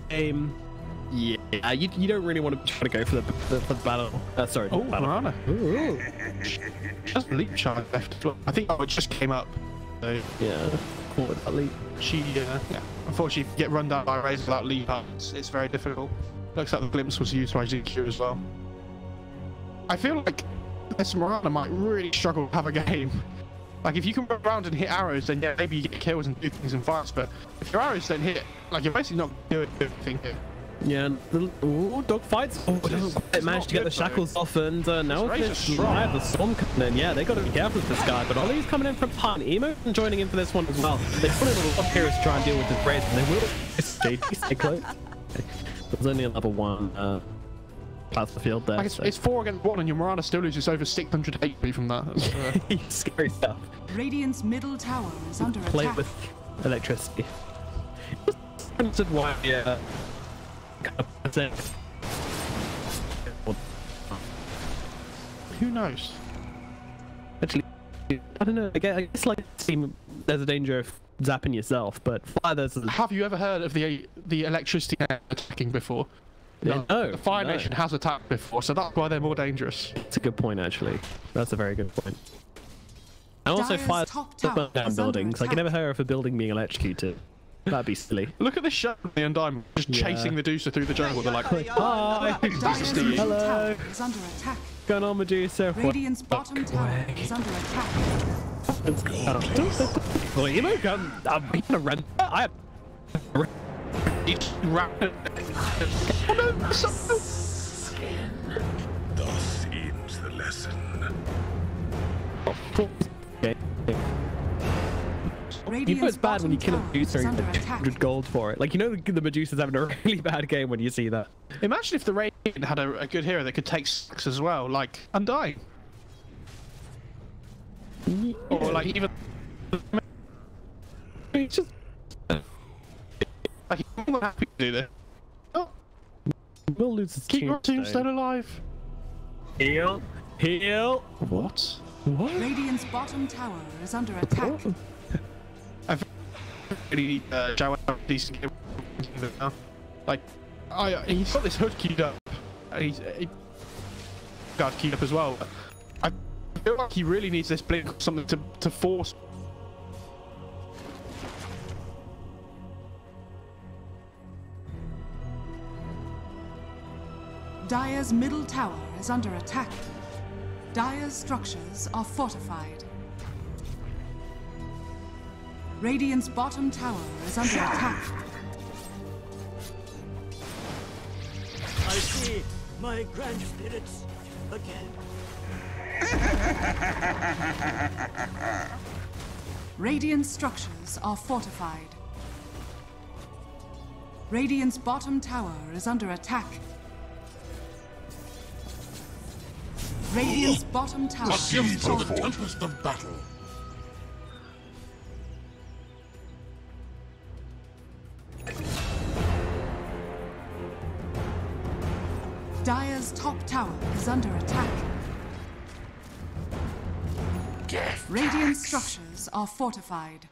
game. Yeah, you don't really want to try to go for the battle. Sorry. Oh, battle. Marana. Ooh. That's leap child left. I think it just came up. So yeah, call it that leap. She, yeah. Unfortunately, if you get run down by Raze without leap up, it's very difficult. Looks like the glimpse was used by ZQ as well. I feel like this Marana might really struggle to have a game. Like, if you can run around and hit arrows, then yeah, maybe you get kills and do things in fights, but if your arrows don't hit, like, you're basically not doing anything here. Yeah, dog fights. Oh, it managed to get the shackles off, and now it's the Storm coming in. Yeah, they got to be careful with this guy, but Ollie's coming in from part. Emo joining in for this one as well. They put a little up here to try and deal with this raid, and they will stay close. There's only a level 1 past the field there. Like it's 4 against 1, and your Marana still loses over 600 HP from that. Scary stuff. Radiant's middle tower is under attack. Play with electricity. Why? Yeah. Who knows? Actually, I don't know. I guess like there's a danger of zapping yourself, but fire there's. Have you ever heard of the electricity attacking before? No, the Fire Nation has attacked before, so that's why they're more dangerous. It's a good point, actually. That's a very good point. And also, fire down buildings. Like, you never heard of a building being electrocuted. That'd be silly. Look at this shot of the Undying just chasing Medusa through the jungle. They're like, hi! Hello! Going on, Medusa? Radiant's bottom tower is under attack. Well, Emo gun. I'm gonna run. I have. Skin. Thus ends the lesson. Okay. You know it's bad when you kill a Medusa and get 200 gold for it. Like, you know the Medusa's having a really bad game when you see that. Imagine if the Radiant had a good hero that could take stacks as well, like Undying. Yeah. Or like even... Just... Like, I'm not happy to do this. Oh. We'll lose his Keep your tombstone alive. Heal. Heal. What? What? Radiant's bottom tower is under attack. I've really decent game now. Like, he's got this hood queued up. He's guard queued up as well. I feel like he really needs this blink or something to force. Dire's middle tower is under attack. Dire's structures are fortified. Radiant's bottom tower is under attack. I see my grand spirits again. Radiant structures are fortified. Radiant's bottom tower is under attack. Radiant's bottom tower is for the tempest of battle. Dire's top tower is under attack. Radiant structures are fortified.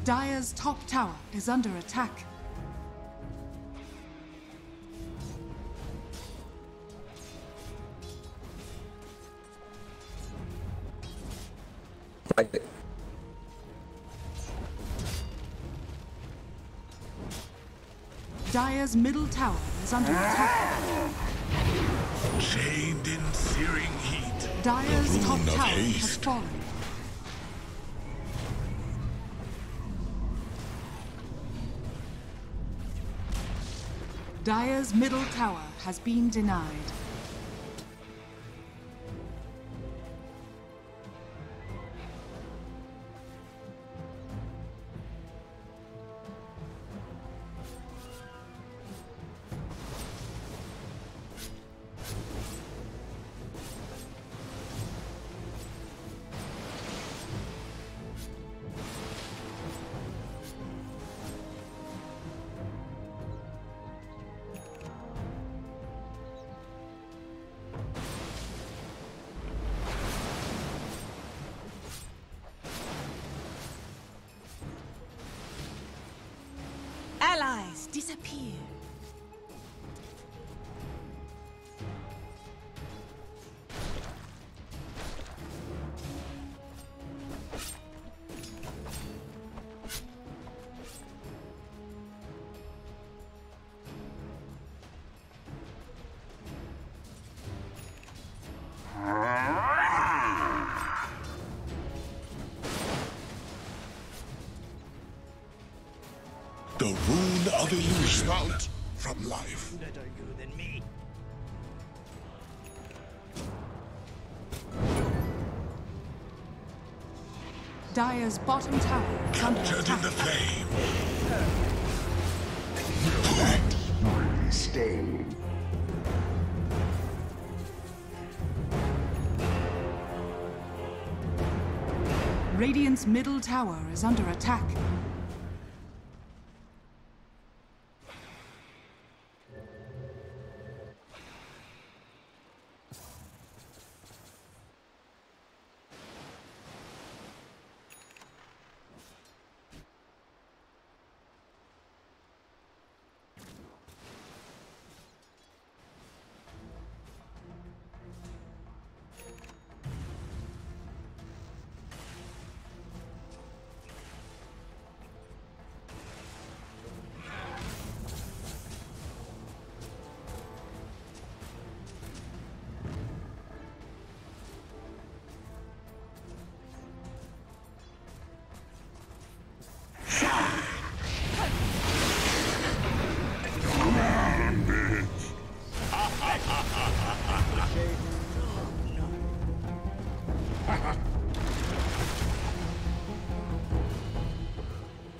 Dire's top tower is under attack. Fight it. Dire's middle tower is under attack. Chained in searing heat. Dire's top tower has fallen. Dire's middle tower has been denied. Allies disappear. The rune of illusion out from life. Better you than me. Dire's bottom tower is under Captured attack. in the flame. Stay. Radiant's middle tower is under attack.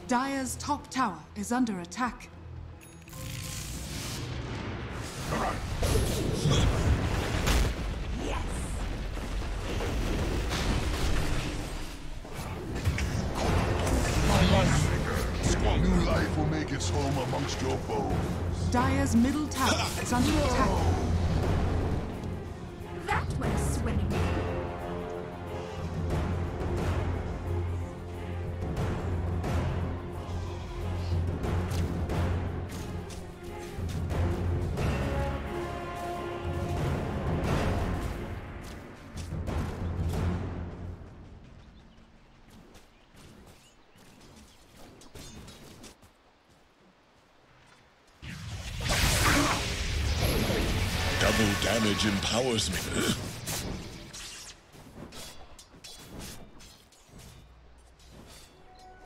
Dire's top tower is under attack. New life will make its home amongst your bones. Dire's middle tower is under attack. That went swimmingly. Double damage empowers me.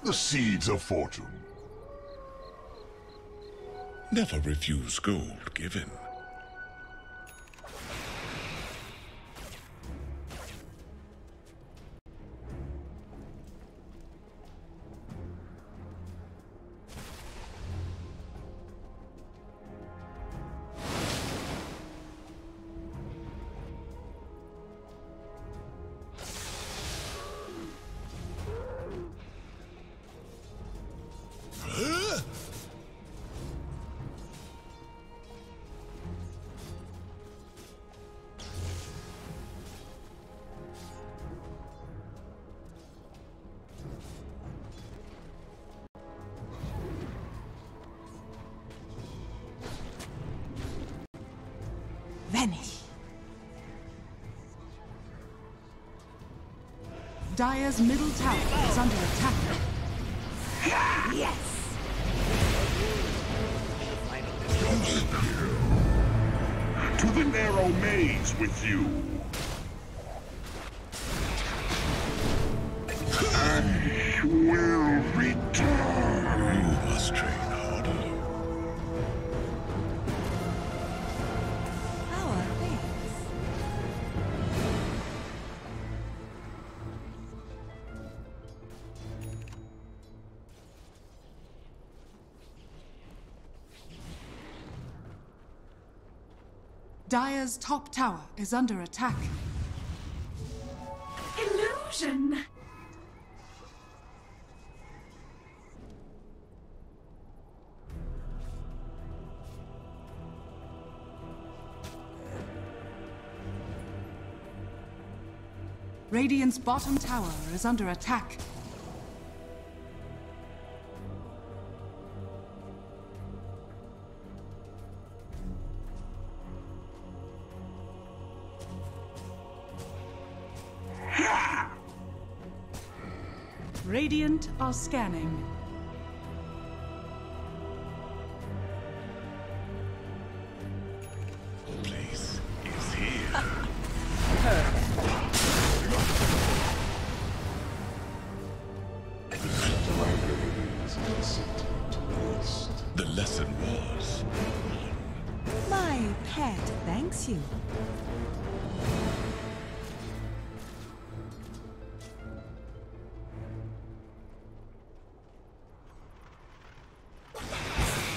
The seeds of fortune. Never refuse gold given. Dire's middle tower is under attack. Yes! To the narrow maze with you. I will return. You must train harder. Our thanks. Dire's top tower is under attack. Illusion! Radiant's bottom tower is under attack. Radiant are scanning. The place is here. The lesson was My pet thanks you.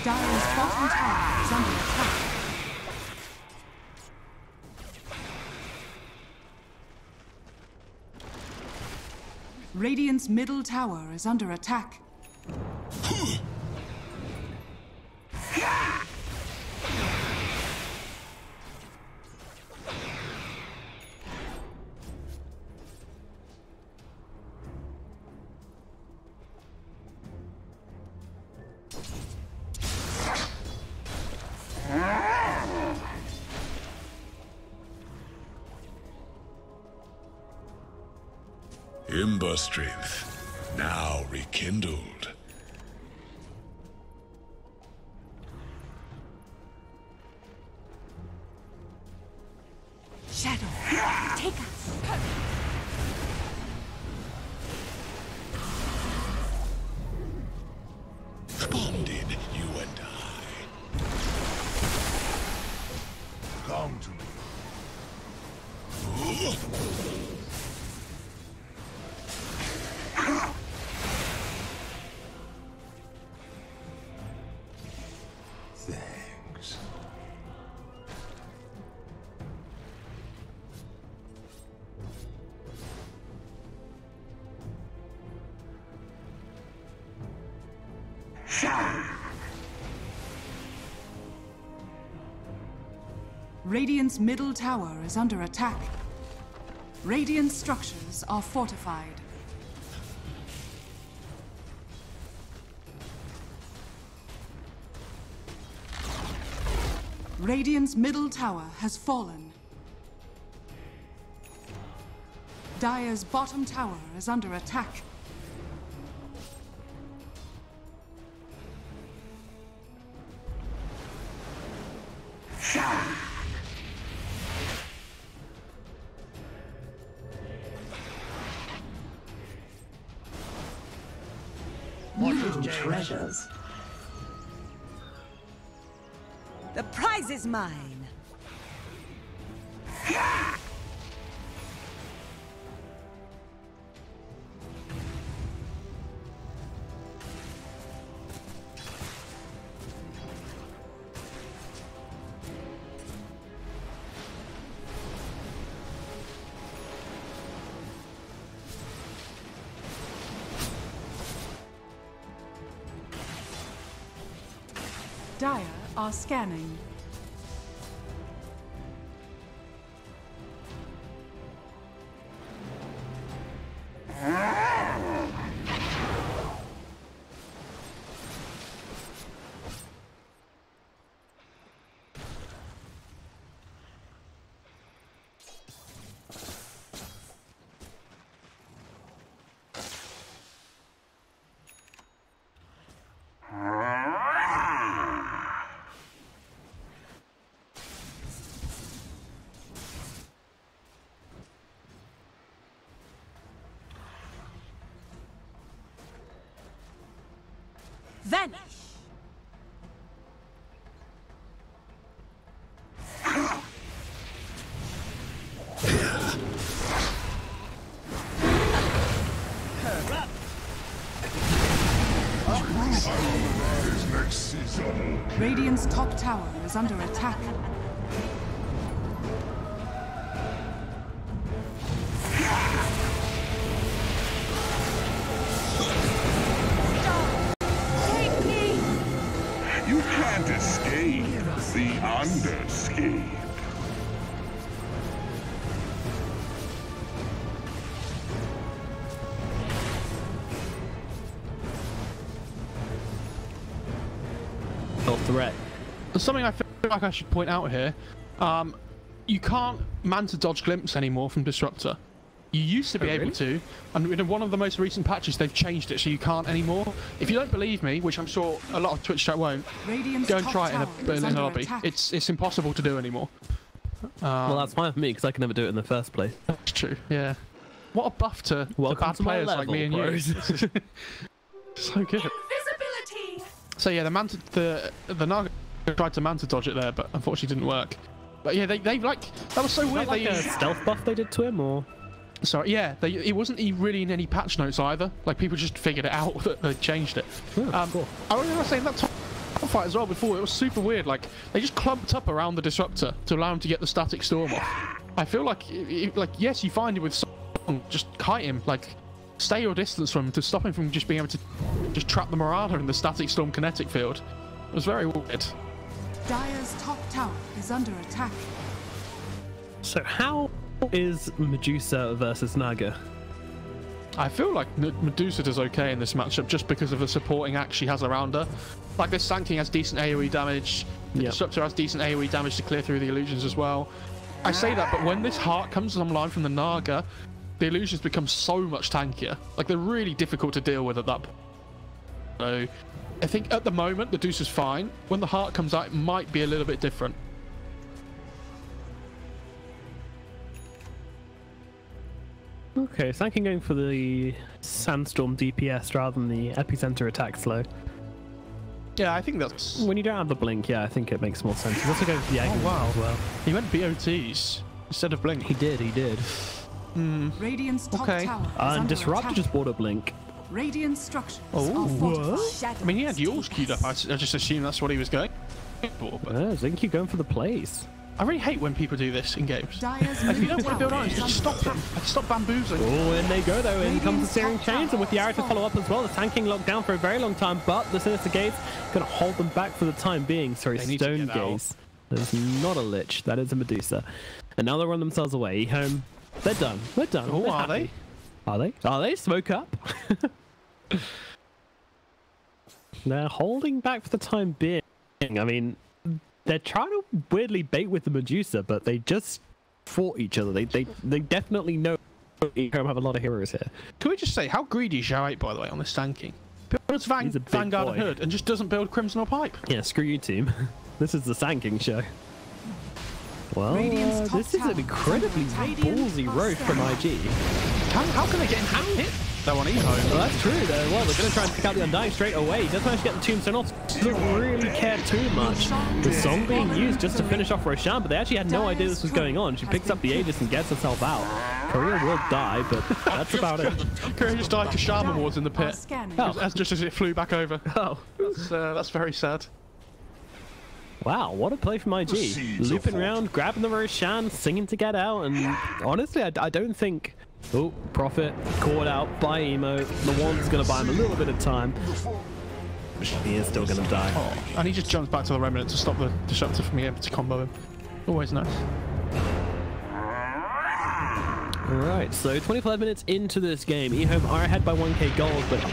Dire's bottom tower is under attack. Radiant's middle tower is under attack. Ember strength, now rekindled. Shadow, take us. Bonded, you and I. Come to me. Thanks. Radiant's middle tower is under attack. Radiant structures are fortified. Radiant's middle tower has fallen. Dire's bottom tower is under attack. New treasures. The prize is mine. Dire are scanning. Vanish. Radiant's top tower is under attack. You can't escape the underscape. Threat. Something I feel like I should point out here, you can't Manta dodge glimpse anymore from Disruptor. You used to be able to, and in one of the most recent patches they've changed it so you can't anymore. If you don't believe me, which I'm sure a lot of Twitch chat won't, go and try it in a lobby. It's impossible to do anymore. Well, that's fine for me because I can never do it in the first place. That's true. Yeah. What a buff to bad players like me and you. So good. So yeah, the Naga tried to Manta dodge it there, but unfortunately didn't work. But yeah, they like, that was so weird. Like a stealth buff they did to him, or? Sorry, yeah, it wasn't really in any patch notes either. Like people just figured it out that they changed it. Oh, cool. I remember saying that top fight as well before. It was super weird. Like they just clumped up around the Disruptor to allow him to get the static storm off. I feel like, yes, you find him with someone, just kite him, like stay your distance from him to stop him from just being able to just trap the Marauder in the static storm kinetic field. It was very weird. Dire's top tower is under attack. So how is Medusa versus Naga? I feel like Medusa does okay in this matchup just because of the supporting act she has around her. Like this Sand King has decent AoE damage, the Disruptor has decent AoE damage to clear through the illusions as well. I say that, but when this heart comes online from the Naga, the illusions become so much tankier. Like they're really difficult to deal with at that point. So I think at the moment Medusa's fine. When the heart comes out, it might be a little bit different. Okay, so I can go for the Sandstorm DPS rather than the Epicenter attack slow. Yeah, I think that's... When you don't have the blink, yeah, I think it makes more sense. He's also going for the Agony as well. He went BOTs instead of blink. He did. Radiant's top tower is and under Disrupt attack. just bought a blink. Radiant structures Oh, are fortified. I mean, he had yours queued up. I just assumed that's what he was going for. But I think you're going for the plays. I really hate when people do this in games. Dire's Like, if you don't middle want to build tower items, is just under stop them. attack. Like, stop bamboozling. Oh, and they go though. In comes the Searing Chains, and with the arrow to follow up as well. The Sand King locked down for a very long time, but the Sinister Gaze going to hold them back for the time being. Sorry, Stone Gaze. That is not a Lich. That is a Medusa. And now they run themselves away. EHOME. They're done. They're done. Oh, are they? Are they? Are they? Smoke up. They're holding back for the time being. I mean, they're trying to weirdly bait with the Medusa, but they just fought each other. They definitely know EHOME have a lot of heroes here. Can we just say how greedy Zhao 8, by the way, on this Sand King? Builds Vanguard and Hood and just doesn't build Crimson or Pipe. Yeah, screw you, team. This is the Sand King show. Well, this is an incredibly ballsy roast from IG. How can they get hit? Though on EHOME. Well, that's true. Well, they're going to try and pick out the Undying straight away. He does manage to get the Tombstone off. Doesn't really care too much. The song being used just to finish off Roshan, but they actually had no idea this was going on. She picks up the Aegis and gets herself out. Korea will die, but that's about it. Korea just died to Shaman Wards in the pit. Just as it flew back over. Oh. That's very sad. Wow, what a play from IG. Looping around, grabbing the Roshan, singing to get out, and honestly, I don't think... Oh, Prophet, caught out by Emo. The one's going to buy him a little bit of time. He is still going to die. Oh, and he just jumps back to the Remnant to stop the Disruptor from being able to combo him. Always nice. Alright, so 25 minutes into this game. EHOME are ahead by 1k gold, but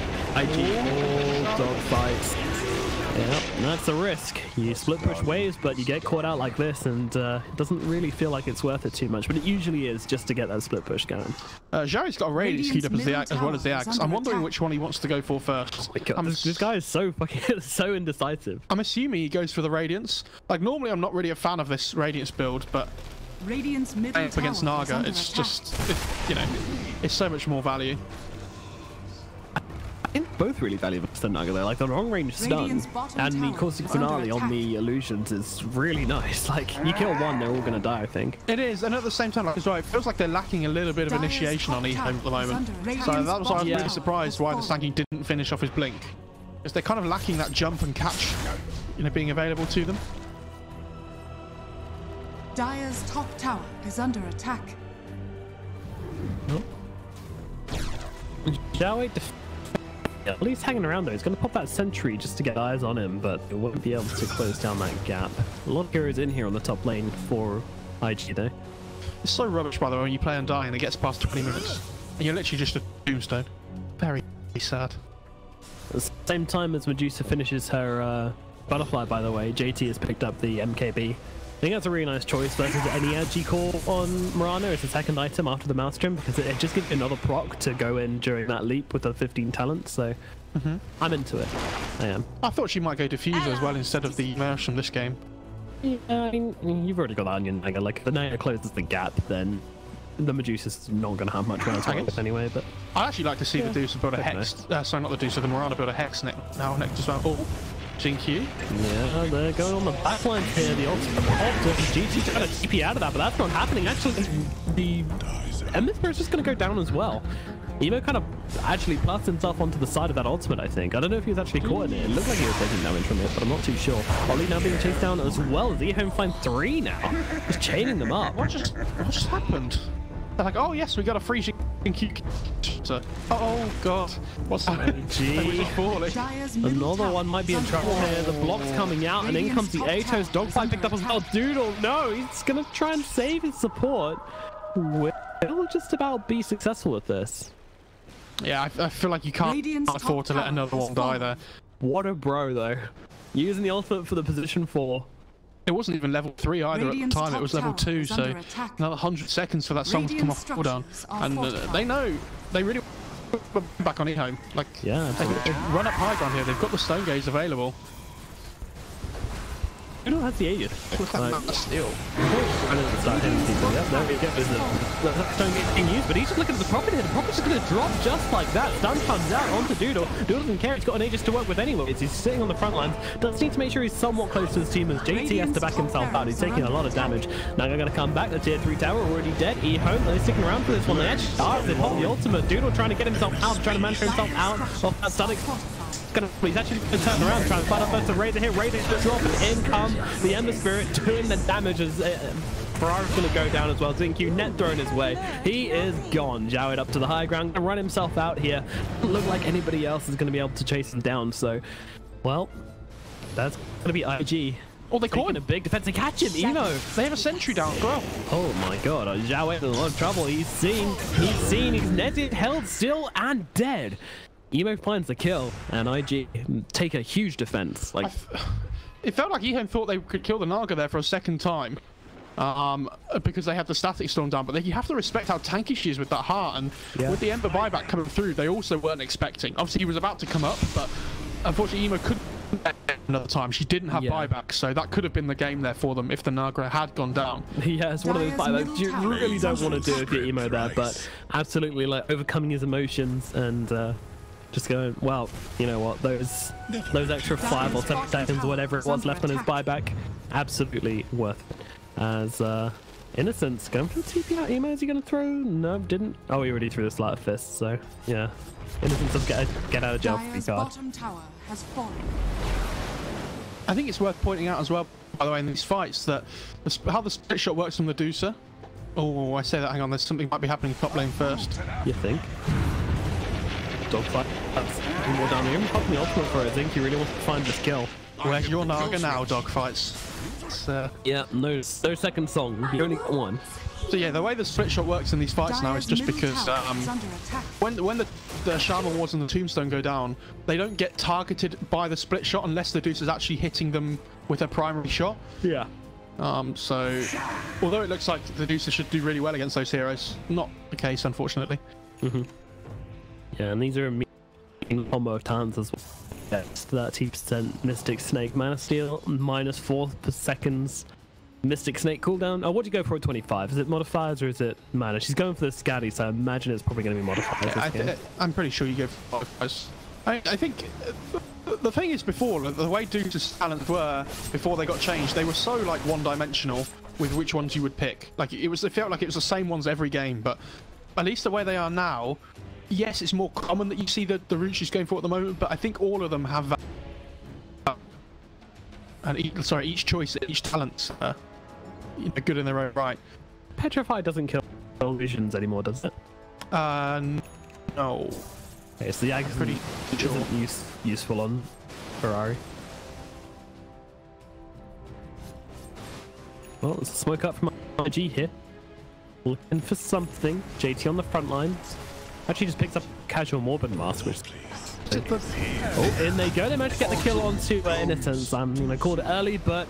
IG all dogfights. Yeah, that's a risk. You split push waves, but you get caught out like this, and it doesn't really feel like it's worth it too much, but it usually is just to get that split push going. Zhari's got a Radiance queued up as well as the Axe. I'm wondering which one he wants to go for first. Oh my God, this guy is so fucking so indecisive. I'm assuming he goes for the Radiance. Like, normally I'm not really a fan of this Radiance build, but Radiance middle up against Naga, it's just, you know, it's so much more value. both really valuable to Naga there. Like the long range stun and the caustic finale on the illusions is really nice. Like you kill one, they're all gonna die, I think. It is, and at the same time, like as well, it feels like they're lacking a little bit of initiation on EHOME at the moment. So that was why I was really surprised why the Sanking didn't finish off his blink. Because they're kind of lacking that jump and catch, you know, being available to them. Dire's top tower is under attack. Oh. Xiao at least hanging around though. He's going to pop that sentry just to get eyes on him, but it won't be able to close down that gap. A lot of heroes in here on the top lane for IG though. It's so rubbish, by the way, when you play and die and it gets past 20 minutes. And you're literally just a tombstone. Very sad. At the same time as Medusa finishes her butterfly, by the way, JT has picked up the MKB. I think that's a really nice choice versus any edgy call on Mirana as the second item after the Maelstrom, because it just gives you another proc to go in during that leap with the 15 talents, so I'm into it. I am. I thought she might go Diffuser as well instead of the Maelstrom this game. Yeah, I mean, you've already got that on your Naga. Like, if the Naga closes the gap, then the Medusa's not going to have much round to anyway, but... I'd actually like to see the Medusa build a Hex. Sorry, not the Medusa, the Mirana build a Hex next as well. Oh. GQ. Yeah, they're going on the backline here. The ultimate GT's trying to TP out of that, but that's not happening. Actually, the Ember is just going to go down as well. Emo kind of actually plussed himself onto the side of that ultimate, I think. I don't know if he was actually caught in it. It looked like he was taking damage from it, but I'm not too sure. Ollie now being chased down as well as EHOME find 3 now. Just chaining them up. What just happened? They're like, oh yes, we got a free GQ. Oh god, what's happening? Another one might be in trouble here. The block's coming out, and in comes the Atos. Dogfight picked up as well. Doodle, no, he's gonna try and save his support. Will just about be successful with this. Yeah, I feel like you can't afford to let another one die there. What a bro, though. Using the ultimate for the position 4. It wasn't even level 3 either at the time, it was level 2, so another 100 seconds for that song to come off cooldown. And they know, they really back on EHOME. Like, yeah, they run up high ground here, they've got the Stone Gaze available. Who has the Aegis? What's that steal? I know to start hitting people. Yep, there we go. There's the Stone Gaze being used, but he's just looking at the Prophet here. The Prophet's just going to drop just like that. Stun comes out onto Doodle. Doodle doesn't care. He's got an Aegis to work with anyways. He's sitting on the front lines. Does need to make sure he's somewhat close to his team as JT has to back himself out. He's taking a lot of damage. Now they're going to come back. The tier 3 tower already dead. EHOME, they're sticking around for this one. They actually are. They pop the ultimate. Doodle trying to get himself out, trying to manage himself out of that stunning. He's actually going to turn around, trying to fight up first to Razor here. Razor's just dropping in, come the Ember Spirit doing the damage as Ferrari's going to go down as well. Zinq net thrown his way. He is gone. Jowett up to the high ground, run himself out here. Doesn't look like anybody else is going to be able to chase him down. So, well, that's going to be IG. Oh, they caught him. A big defense to catch him. Emo. They have a sentry down as well. Oh my god. Jowett in a lot of trouble. He's seen, he's netted, held still, and dead. Emo finds the kill, and IG take a huge defense. Like, it felt like EHOME thought they could kill the Naga there for a second time, because they had the static storm down. But you have to respect how tanky she is with that heart, and with the Ember buyback coming through, they also weren't expecting. Obviously, he was about to come up, but unfortunately, Emo couldn't another time. She didn't have buyback, so that could have been the game there for them if the Naga had gone down. Yeah, it's one of those buybacks you really don't want to do if you're Emo there, but absolutely like overcoming his emotions and. Just going, well, you know what, those extra 5 or 7 seconds or whatever it was left on his buyback, absolutely worth it. As Innocence going for the TP out emo, is he going to throw? No, didn't. Oh, he already threw the Sleight of Fist, so yeah. Innocence does get out of jail free card. I think it's worth pointing out as well, by the way, in these fights, that how the split shot works on Medusa. Oh, I say that, hang on, there's something might be happening top lane first. You think? Dogfight. That's more down here. Popping the ultimate for it. I think he really wants to find this kill. Where's your Naga now, Dogfights? Yeah, no second song. You only got one. So yeah, the way the split shot works in these fights now is just because when the Shaman Wards and the Tombstone go down, they don't get targeted by the split shot unless the Deuce is actually hitting them with a primary shot. Yeah. So although it looks like the Deuce should do really well against those heroes, not the case, unfortunately. Yeah, and these are a mean combo of talents as well. That's 30% Mystic Snake Mana Steal, -4 per seconds. Mystic Snake cooldown. Oh, what do you go for at 25? Is it modifiers or is it mana? She's going for the Scatty, so I imagine it's probably going to be modifiers. I'm pretty sure you go for modifiers. I think the thing is, before, the way Dota's talents were before they got changed, they were so like one-dimensional with which ones you would pick. Like it felt like it was the same ones every game. But at least the way they are now, yes, it's more common that you see the routes she's going for at the moment. But I think all of them have and each choice, each talent, good in their own right. Petrify doesn't kill illusions anymore, does it? No. Okay, so the Ag pretty isn't useful on Ferrari. Well, there's smoke up from IG here. Looking for something. JT on the front lines. Actually just picks up casual Morbid Mask, which... Oh, in they go. They managed to get the kill onto Innocence. I called it early, but...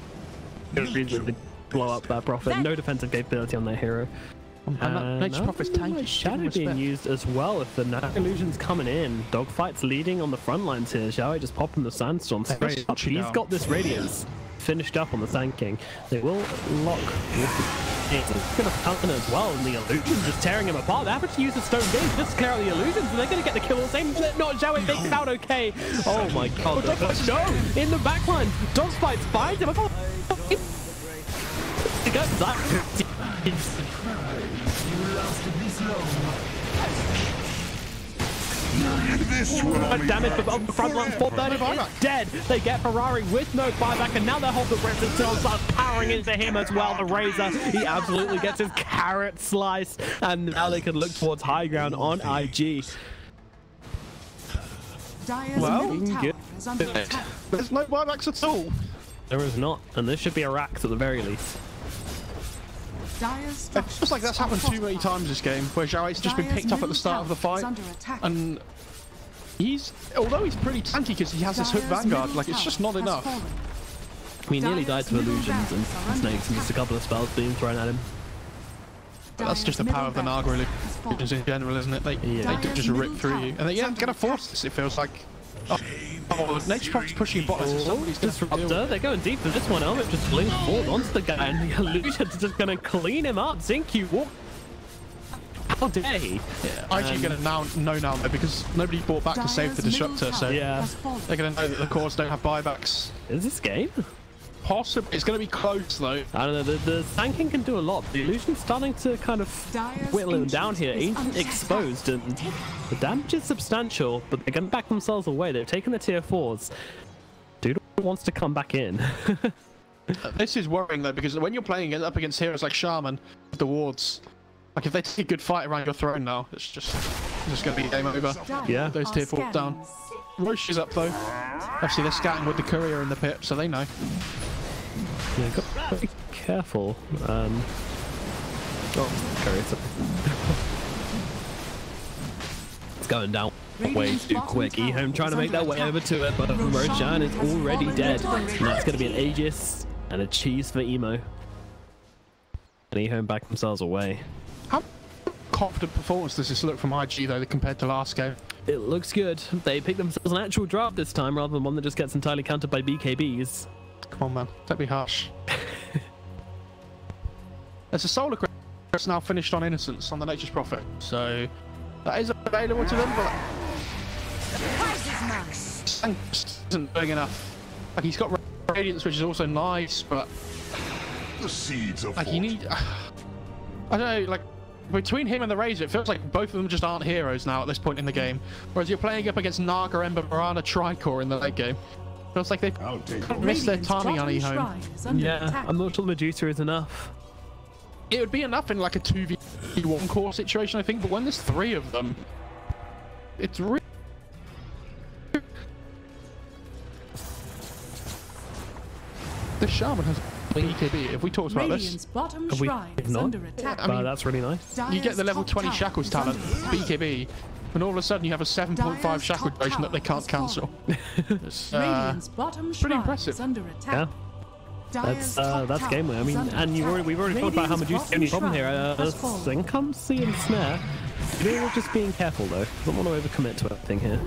reasonably blow up that Prophet. No defensive capability on their hero. Nature's Prophet's tank. Shadow being used as well. If the Nag illusion's coming in, Dogfight's leading on the front lines here. Xiaowei just popping the Sandstorm. He's got this Radiance finished up on the tanking. They will lock with it's going to counter as well, and the illusion just tearing him apart. They have to use the Stone Gauge just to clear out the illusions, and they're going to get the kill all the same. Not Xiaowei makes it out okay. Oh my god. No! In the backline, Dogfight finds him. He gets that. Damage on the front line, 430 is dead. They get Ferrari with no buyback, and now they hold the rest themselves up, powering into him as well. The Razor, he absolutely gets his carrot sliced, and now they can look towards high ground on IG. Well, there's no buybacks at all. There is not, and this should be a Rax at the very least. It feels like that's happened too many times this game, where Xiaowei's just been picked up at the start of the fight, and although he's pretty tanky because he has this hook vanguard, like it's just not enough. I mean, nearly died to illusions and snakes and just a couple of spells being thrown at him. But that's just the power of the Naga illusions in general, isn't it? They just rip through you, and they're gonna force this. It feels like. Oh, Nature's Prophet's pushing bottles. Somebody's Disruptor, they're going deep for this one. Element just flings forward onto the guy, and the illusion's just going to clean him up. Zinky, what? How dare he? Yeah, IG going to know now because nobody bought back to save the Disruptor, so yeah, they're going to know that the cores don't have buybacks. Is this game? Possibly. It's going to be close though. I don't know. The tanking can do a lot. The illusion's starting to kind of whittle him down here. Ancient exposed, and the damage is substantial, but they're going to back themselves away. They've taken the tier 4s. Dude wants to come back in. This is worrying though, because when you're playing up against heroes like Shaman with the wards, like if they take a good fight around your throne now, it's just going to be game over. Yeah. Those tier 4s down. Roche is up though. Obviously they're scouting with the courier in the pit, so they know. Yeah, got to be careful. It's going down way too quick. EHOME trying to make their way over to it, but Roshan is already dead. And that's going to be an Aegis and a cheese for Emo. And EHOME back themselves away. How confident performance does this look from IG though compared to last game? It looks good. They picked themselves an actual draft this time rather than one that just gets entirely countered by BKBs. Come on, man. Don't be harsh. There's a Solar Crest now finished on Innocence on the Nature's Prophet, so that is available to them, but isn't doing enough. Like he's got Radiance, which is also nice, but the seeds of like you need. I don't know, like between him and the Razor, it feels like both of them just aren't heroes now at this point in the game. Whereas you're playing up against Naga, Ember, Mirana, Tricor in the late game. Feels like they've missed their timing on EHOME. Yeah, I'm not sure Medusa is enough. It would be enough in like a 2v1 core situation, I think, but when there's 3 of them, it's really... The Shaman has BKB. If we talked about this, have we not? I mean, that's really nice. You get the level 20 Shackles talent, BKB, and all of a sudden you have a 7.5 Shackle duration that they can't cancel. It's pretty impressive. Yeah. That's game way. I mean, and we've already talked about how Medusa's the only problem here. Incumbency and Snare. We're just being careful though. Don't want to overcommit to anything here.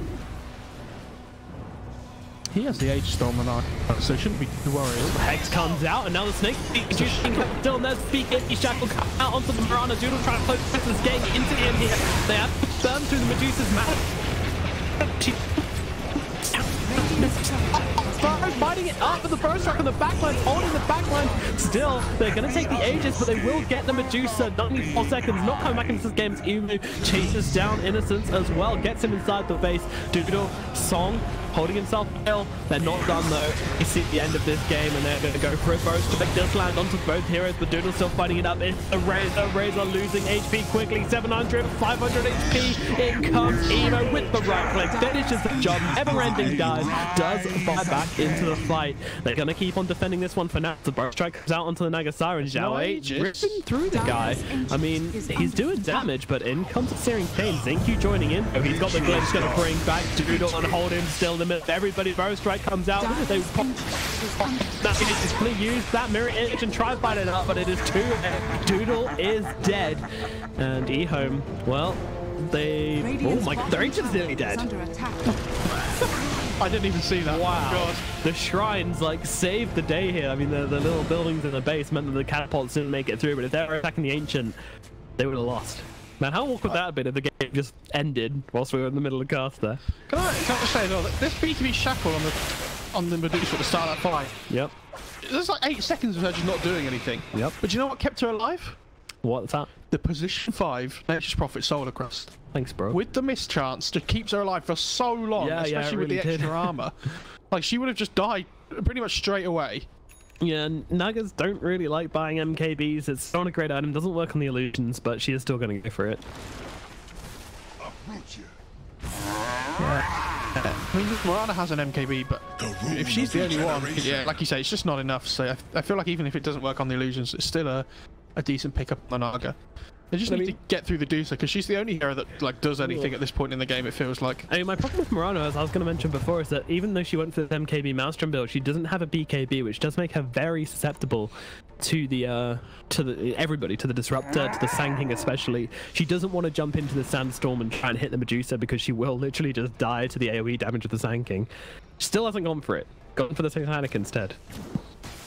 He has the Age Storm and so shouldn't be too worried. Hex comes out, and now the Snake still in there. BKB Shackle come out onto the Mirana. Doodle trying to close this game into the end here. They have to burn through the Medusa's map. getting it up, but the burst strike on the backline, holding the backline. Still, they're going to take the Aegis, but they will get the Medusa. 94 seconds, not coming back into this game. EHOME chases down Innocence as well, gets him inside the base. Doodle, Song, holding himself ill. They're not done though. You see the end of this game and they're going to go for it. Burst strike does land onto both heroes, but Doodle's still fighting it up. It's a Razor losing HP quickly. 700, 500 HP. In comes EHOME with the right click. Finishes the job. Never-ending dive. Does buy back into the fight. They're going to keep on defending this one for now. The burst strike comes out onto the Nagasara and Zhao H ripping through the guy. I mean, he's doing damage, but in comes the Searing Pain. Xingqiu joining in. Oh, he's got the glitch, going to bring back Doodle and hold him still in the middle. Everybody, burst strike comes out. They pop. That is fully used. That mirror image and try to fight it up, but it is too late. Doodle is dead. And EHOME, well, oh my god, their ancient's nearly dead. I didn't even see that. Wow. God. The shrines like saved the day here. I mean, the little buildings in the base meant that the catapults didn't make it through, but if they were attacking the ancient, they would have lost. Man, how awkward that would have been if the game just ended whilst we were in the middle of the cast there. Can I just say as well, this BKB shackle on the Medusa at the start of that fight. Yep. There's like 8 seconds of her just not doing anything. Yep. But do you know what kept her alive? What's that? The position 5 Nature's Prophet Solar Crest. Thanks, bro. With the mischance, just keeps her alive for so long, especially with the extra armor. Like, she would have just died pretty much straight away. Yeah, Nagas don't really like buying MKBs. It's not a great item, doesn't work on the illusions, but she is still going to go for it. I mean, Mirana has an MKB, but if she's the only one, yeah, like you say, it's just not enough. So I feel like even if it doesn't work on the illusions, it's still a decent pickup on Naga. They just need to get through the Dusa because she's the only hero that like does anything at this point in the game. It feels like. I mean, my problem with Mirana, as I was going to mention before, is that even though she went for the MKB Maelstrom build, she doesn't have a BKB, which does make her very susceptible to the everybody, to the Disruptor, to the Sand King especially. She doesn't want to jump into the Sandstorm and try and hit the Medusa because she will literally just die to the AoE damage of the Sand King. Still hasn't gone for it. Gone for the Titanic instead.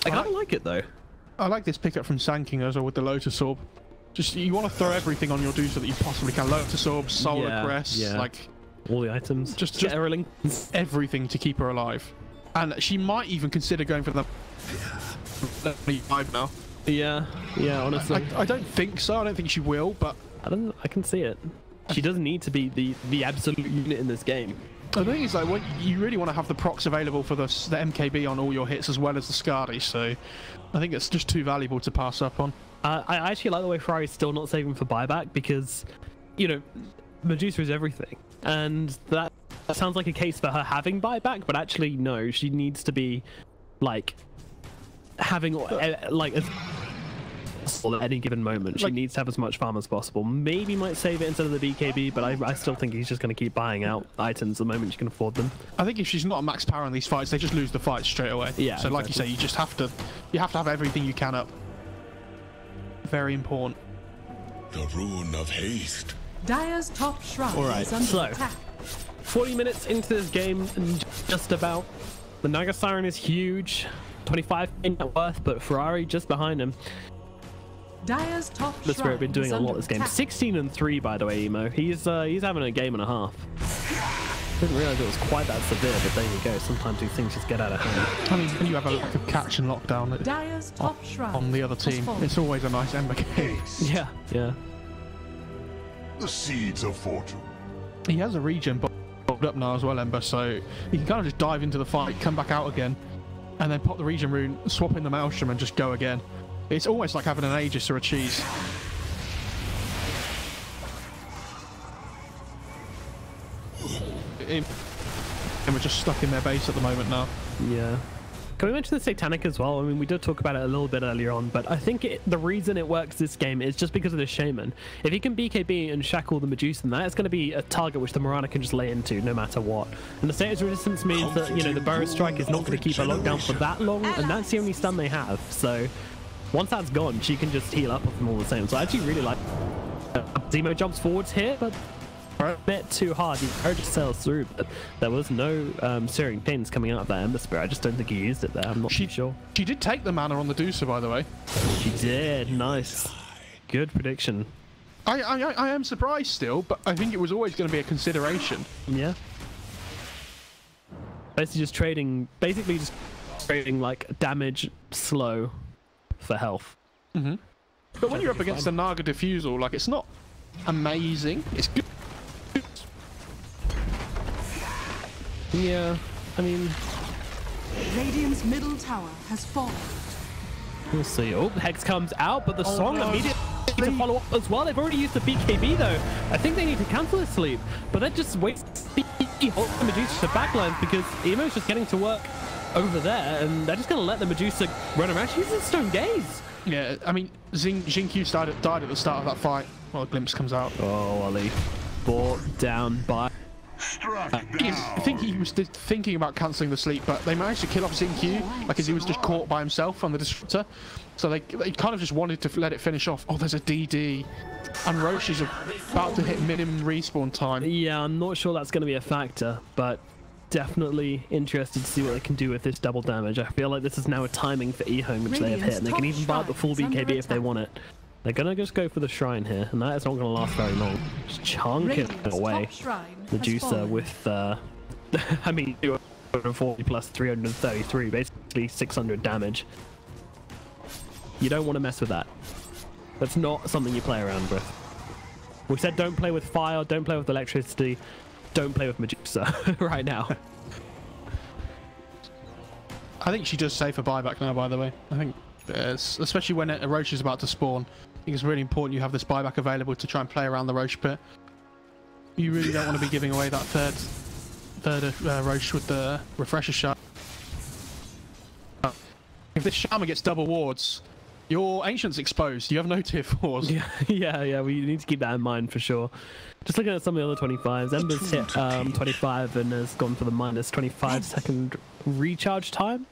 I kind of like it though. I like this pickup from Sand King as well with the Lotus Orb. Just, you want to throw everything on your Dusa that you possibly can. Lotus Orb, Solar Crest, like... all the items. Just everything to keep her alive. And she might even consider going for the... 5 now. Yeah, honestly. I don't think so. I don't think she will, but... I can see it. She doesn't need to be the absolute unit in this game. The thing is, like, you really want to have the procs available for the MKB on all your hits as well as the Skadi, so I think it's just too valuable to pass up on. I actually like the way Ferrari's still not saving for buyback because, you know, Medusa is everything. And that sounds like a case for her having buyback, but actually, no, she needs to be, like, having, like, at any given moment. She needs to have as much farm as possible. Maybe might save it instead of the BKB, but I still think he's just going to keep buying out items the moment you can afford them. I think if she's not a max power in these fights, they just lose the fight straight away. Yeah. So like you say, you just have to have everything you can up. Very important. The rune of haste. Dire's top shrine. All right, so 40 minutes into this game, and just about. The Naga Siren is huge, 25 net worth, but Ferrari just behind him. Dire's top That's where I've been doing a lot this game. 16-3, by the way, Emo. He's having a game and a half. Didn't realize it was quite that severe, but there you go. Sometimes these things just get out of hand. I mean, when you have a lack of catch and lockdown on the other team, it's always a nice Ember game. Yeah. The seeds of fortune. He has a regen bobbed up now as well, Ember, so he can kind of just dive into the fight, come back out again, and then pop the regen rune, swap in the Maelstrom, and just go again. It's almost like having an Aegis or a cheese. And we're just stuck in their base at the moment now. Yeah. Can we mention the Satanic as well? I mean, we did talk about it a little bit earlier on, but I think the reason it works this game is just because of the Shaman. If he can BKB and shackle the Medusa, then that is going to be a target which the Mirana can just lay into no matter what. And the Status Resistance means that, you know, the Burrow Strike is not going to keep her locked down for that long, and that's the only stun they have. So once that's gone, she can just heal up with them all the same. So I actually really like Zemo jumps forwards here, but a bit too hard. He just sails through, but there was no Searing Pins coming out of that Ember Spear. I just don't think he used it there. I'm not too sure. She did take the mana on the Dusa, by the way. She did. Nice. Good prediction. I am surprised still, but I think it was always going to be a consideration. Yeah. Basically just trading, basically just trading like damage slow for health. But when you're up against a Naga Diffusal, like, it's not amazing. It's good. Yeah, I mean, Radiant's middle tower has fallen. we'll see. Oh, Hex comes out, but the song immediately to follow up as well. They've already used the BKB though. I think they need to cancel his sleep, but that just waits the Medusa to backlines because Emo's just getting to work over there, and they're just going to let the Medusa run around. She's in Stone Gaze. Yeah, I mean, Xingqiu died at the start of that fight. Well, a glimpse comes out. Oh, Ollie. Brought down by... I think he was thinking about cancelling the sleep, but they managed to kill off Xingqiu, like, as he was just caught by himself on the disruptor. So they kind of just wanted to let it finish off. Oh, there's a DD. And Roche is about to hit minimum respawn time. Yeah, I'm not sure that's going to be a factor, but definitely interested to see what they can do with this double damage. I feel like this is now a timing for EHOME, which they have hit, and they can even buy the full BKB if they want it. They're going to just go for the shrine here, and that is not going to last very long. Just chunking away Medusa with, I mean, 240 plus 333, basically 600 damage. You don't want to mess with that. That's not something you play around with. We said don't play with fire, don't play with electricity, don't play with Medusa right now. I think she does save for buyback now, by the way. I think, especially when a Roche is about to spawn, I think it's really important you have this buyback available to try and play around the Roche pit. You really don't want to be giving away that third Roche with the refresher shot. If this Shaman gets double wards, your Ancient's exposed. You have no tier 4s. Yeah, we need to keep that in mind for sure. Just looking at some of the other 25s, Ember's hit 25 and has gone for the minus 25-second recharge time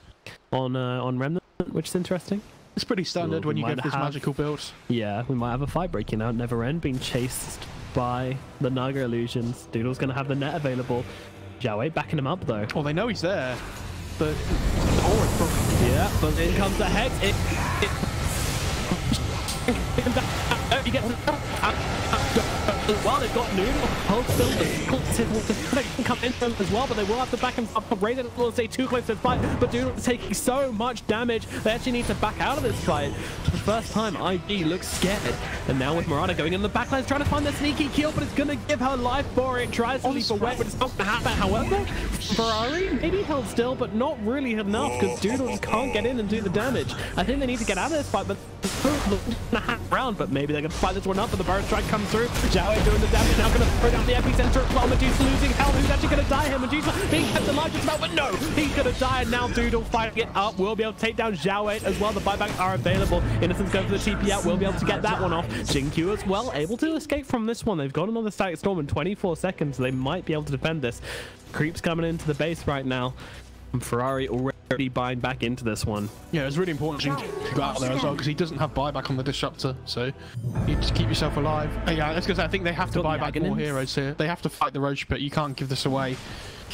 on Remnant, which is interesting. It's pretty standard when you get this magical build. Yeah, we might have a fight breaking out. Never End being chased by the Naga illusions. Doodle's going to have the net available. Zhao Wei backing him up though. Oh, they know he's there. But yeah, but in comes the Hex. He gets well, they've got Noodle. Hold still. Come in as well, but they will have to back him up. Raiden will stay too close to the fight, but Doodle is taking so much damage. They actually need to back out of this fight. For the first time, IG looks scared. And now with Murata going in the backlines, trying to find the sneaky kill, but it's going to give her life for it. Tries to leap away, but it's not going to happen. However, Ferrari maybe held still, but not really enough because Doodle just can't get in and do the damage. I think they need to get out of this fight, but round, but maybe they can fight this one up, but the burst strike comes through. Zhao Wei doing the damage, now going to throw down the epicenter as well. Medusa losing health. Who's actually going to die here? Medusa being kept alive just about, but no, he's going to die, and now Doodle fighting it up. Will be able to take down Zhao Wei as well. The buybacks are available. Innocence going for the TP out. Will be able to get that one off. Xingqiu as well, able to escape from this one. They've got another static storm in 24 seconds, so they might be able to defend this. Creeps coming into the base right now. And Ferrari already buying back into this one. Yeah, it's really important to go out there as well because he doesn't have buyback on the disruptor, so you just keep yourself alive. Yeah, that's because I think they have to buy back more heroes here. They have to fight the Roche pit. You can't give this away.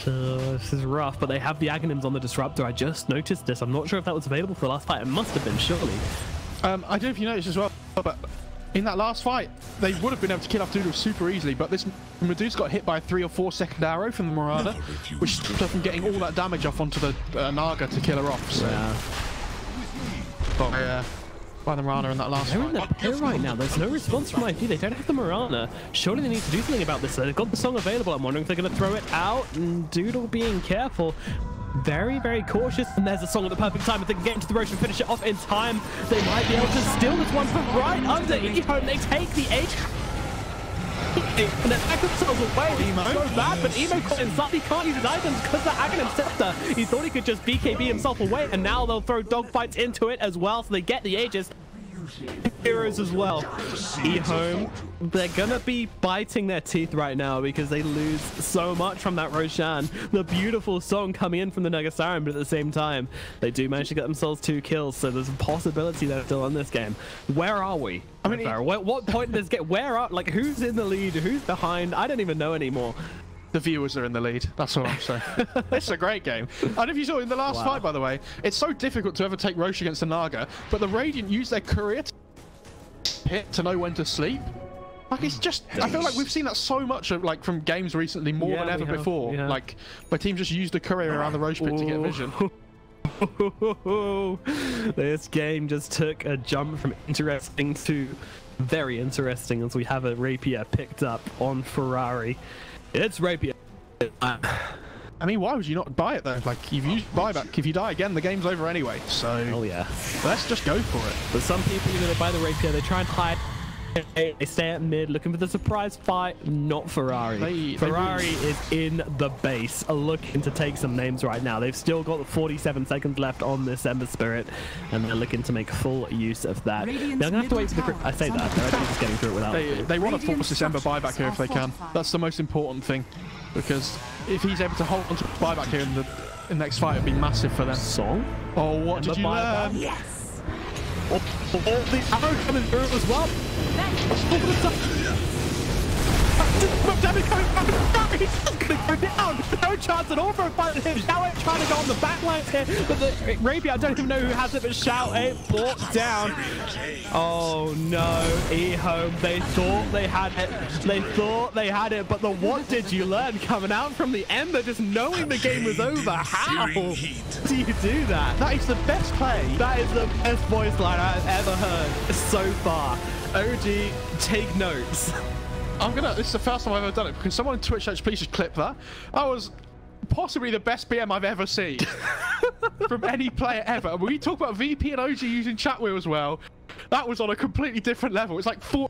This is rough, but they have the Aghanims on the disruptor. I just noticed this. I'm not sure if that was available for the last fight. It must have been, surely. I don't know if you noticed as well, but in that last fight, they would have been able to kill off Doodle super easily, but this Medusa got hit by a 3 or 4 second arrow from the Marauder, which stopped her from getting all that damage off onto the Naga to kill her off. So. Yeah. By the Marauder in that last fight. They're in the pit right now. There's no response from IG. They don't have the Marauder. Surely they need to do something about this. They've got the song available. I'm wondering if they're going to throw it out, and Doodle being careful. Very, very cautious, and there's a song at the perfect time. If they can get into the Roche and finish it off in time, they might be able to steal this one from right under EHOME. They take the H. And then back themselves away. So bad, but Emo caught inside. He can't use his items because the Aghanim Scepter. He thought he could just BKB himself away, and now they'll throw dogfights into it as well, so they get the Aegis. Heroes as well. EHOME, they're gonna be biting their teeth right now because they lose so much from that Roshan. The beautiful song coming in from the Nagasaran, but at the same time, they do manage to get themselves 2 kills, so there's a possibility they're still in this game. Where are we? I mean, what point does get? Where are, like, who's in the lead? Who's behind? I don't even know anymore. The viewers are in the lead. That's all I'm saying. It's a great game. I don't know if you saw in the last fight, by the way. It's so difficult to ever take Roche against a Naga, but the Radiant use their courier to know when to sleep. Like, it's just, I feel like we've seen that so much of, like, from games recently, more than ever before. Yeah. Like, where teams just use the courier around the Roche pit to get vision. This game just took a jump from interesting to very interesting as we have a rapier picked up on Ferrari. It's rapier. I mean, why would you not buy it though? Like, if you buyback, if you die again, the game's over anyway. So, oh yeah, let's just go for it. But some people, you know, they buy the rapier, they try and hide. They stay at mid looking for the surprise fight. Not Ferrari. Ferrari is in the base looking to take some names right now. They've still got 47 seconds left on this Ember Spirit, and they're looking to make full use of that. Now I'm gonna have to wait for the I say that they're actually just getting through it without they want to force this Ember buyback here if they can. That's the most important thing, because if he's able to hold on to buyback here in the next fight, it'd be massive for them. Song? Oh, what did you learn? Yes. Oh, the arrow coming through as well. He's just gonna go down. No chance at all for a fight with him. Shout trying to go on the back lines here, but the rapier, I don't even know who has it, but Shout brought down. Oh no, EHOME, they thought they had it. They thought they had it, but the what did you learn coming out from the Ember, just knowing the game was over? How do you do that? That is the best play. That is the best voice line I've ever heard so far. OG, take notes. This is the first time I've ever done it. Can someone on Twitch please just clip that? That was possibly the best BM I've ever seen from any player ever. And we talk about VP and OG using chat wheel as well. That was on a completely different level. It's like 4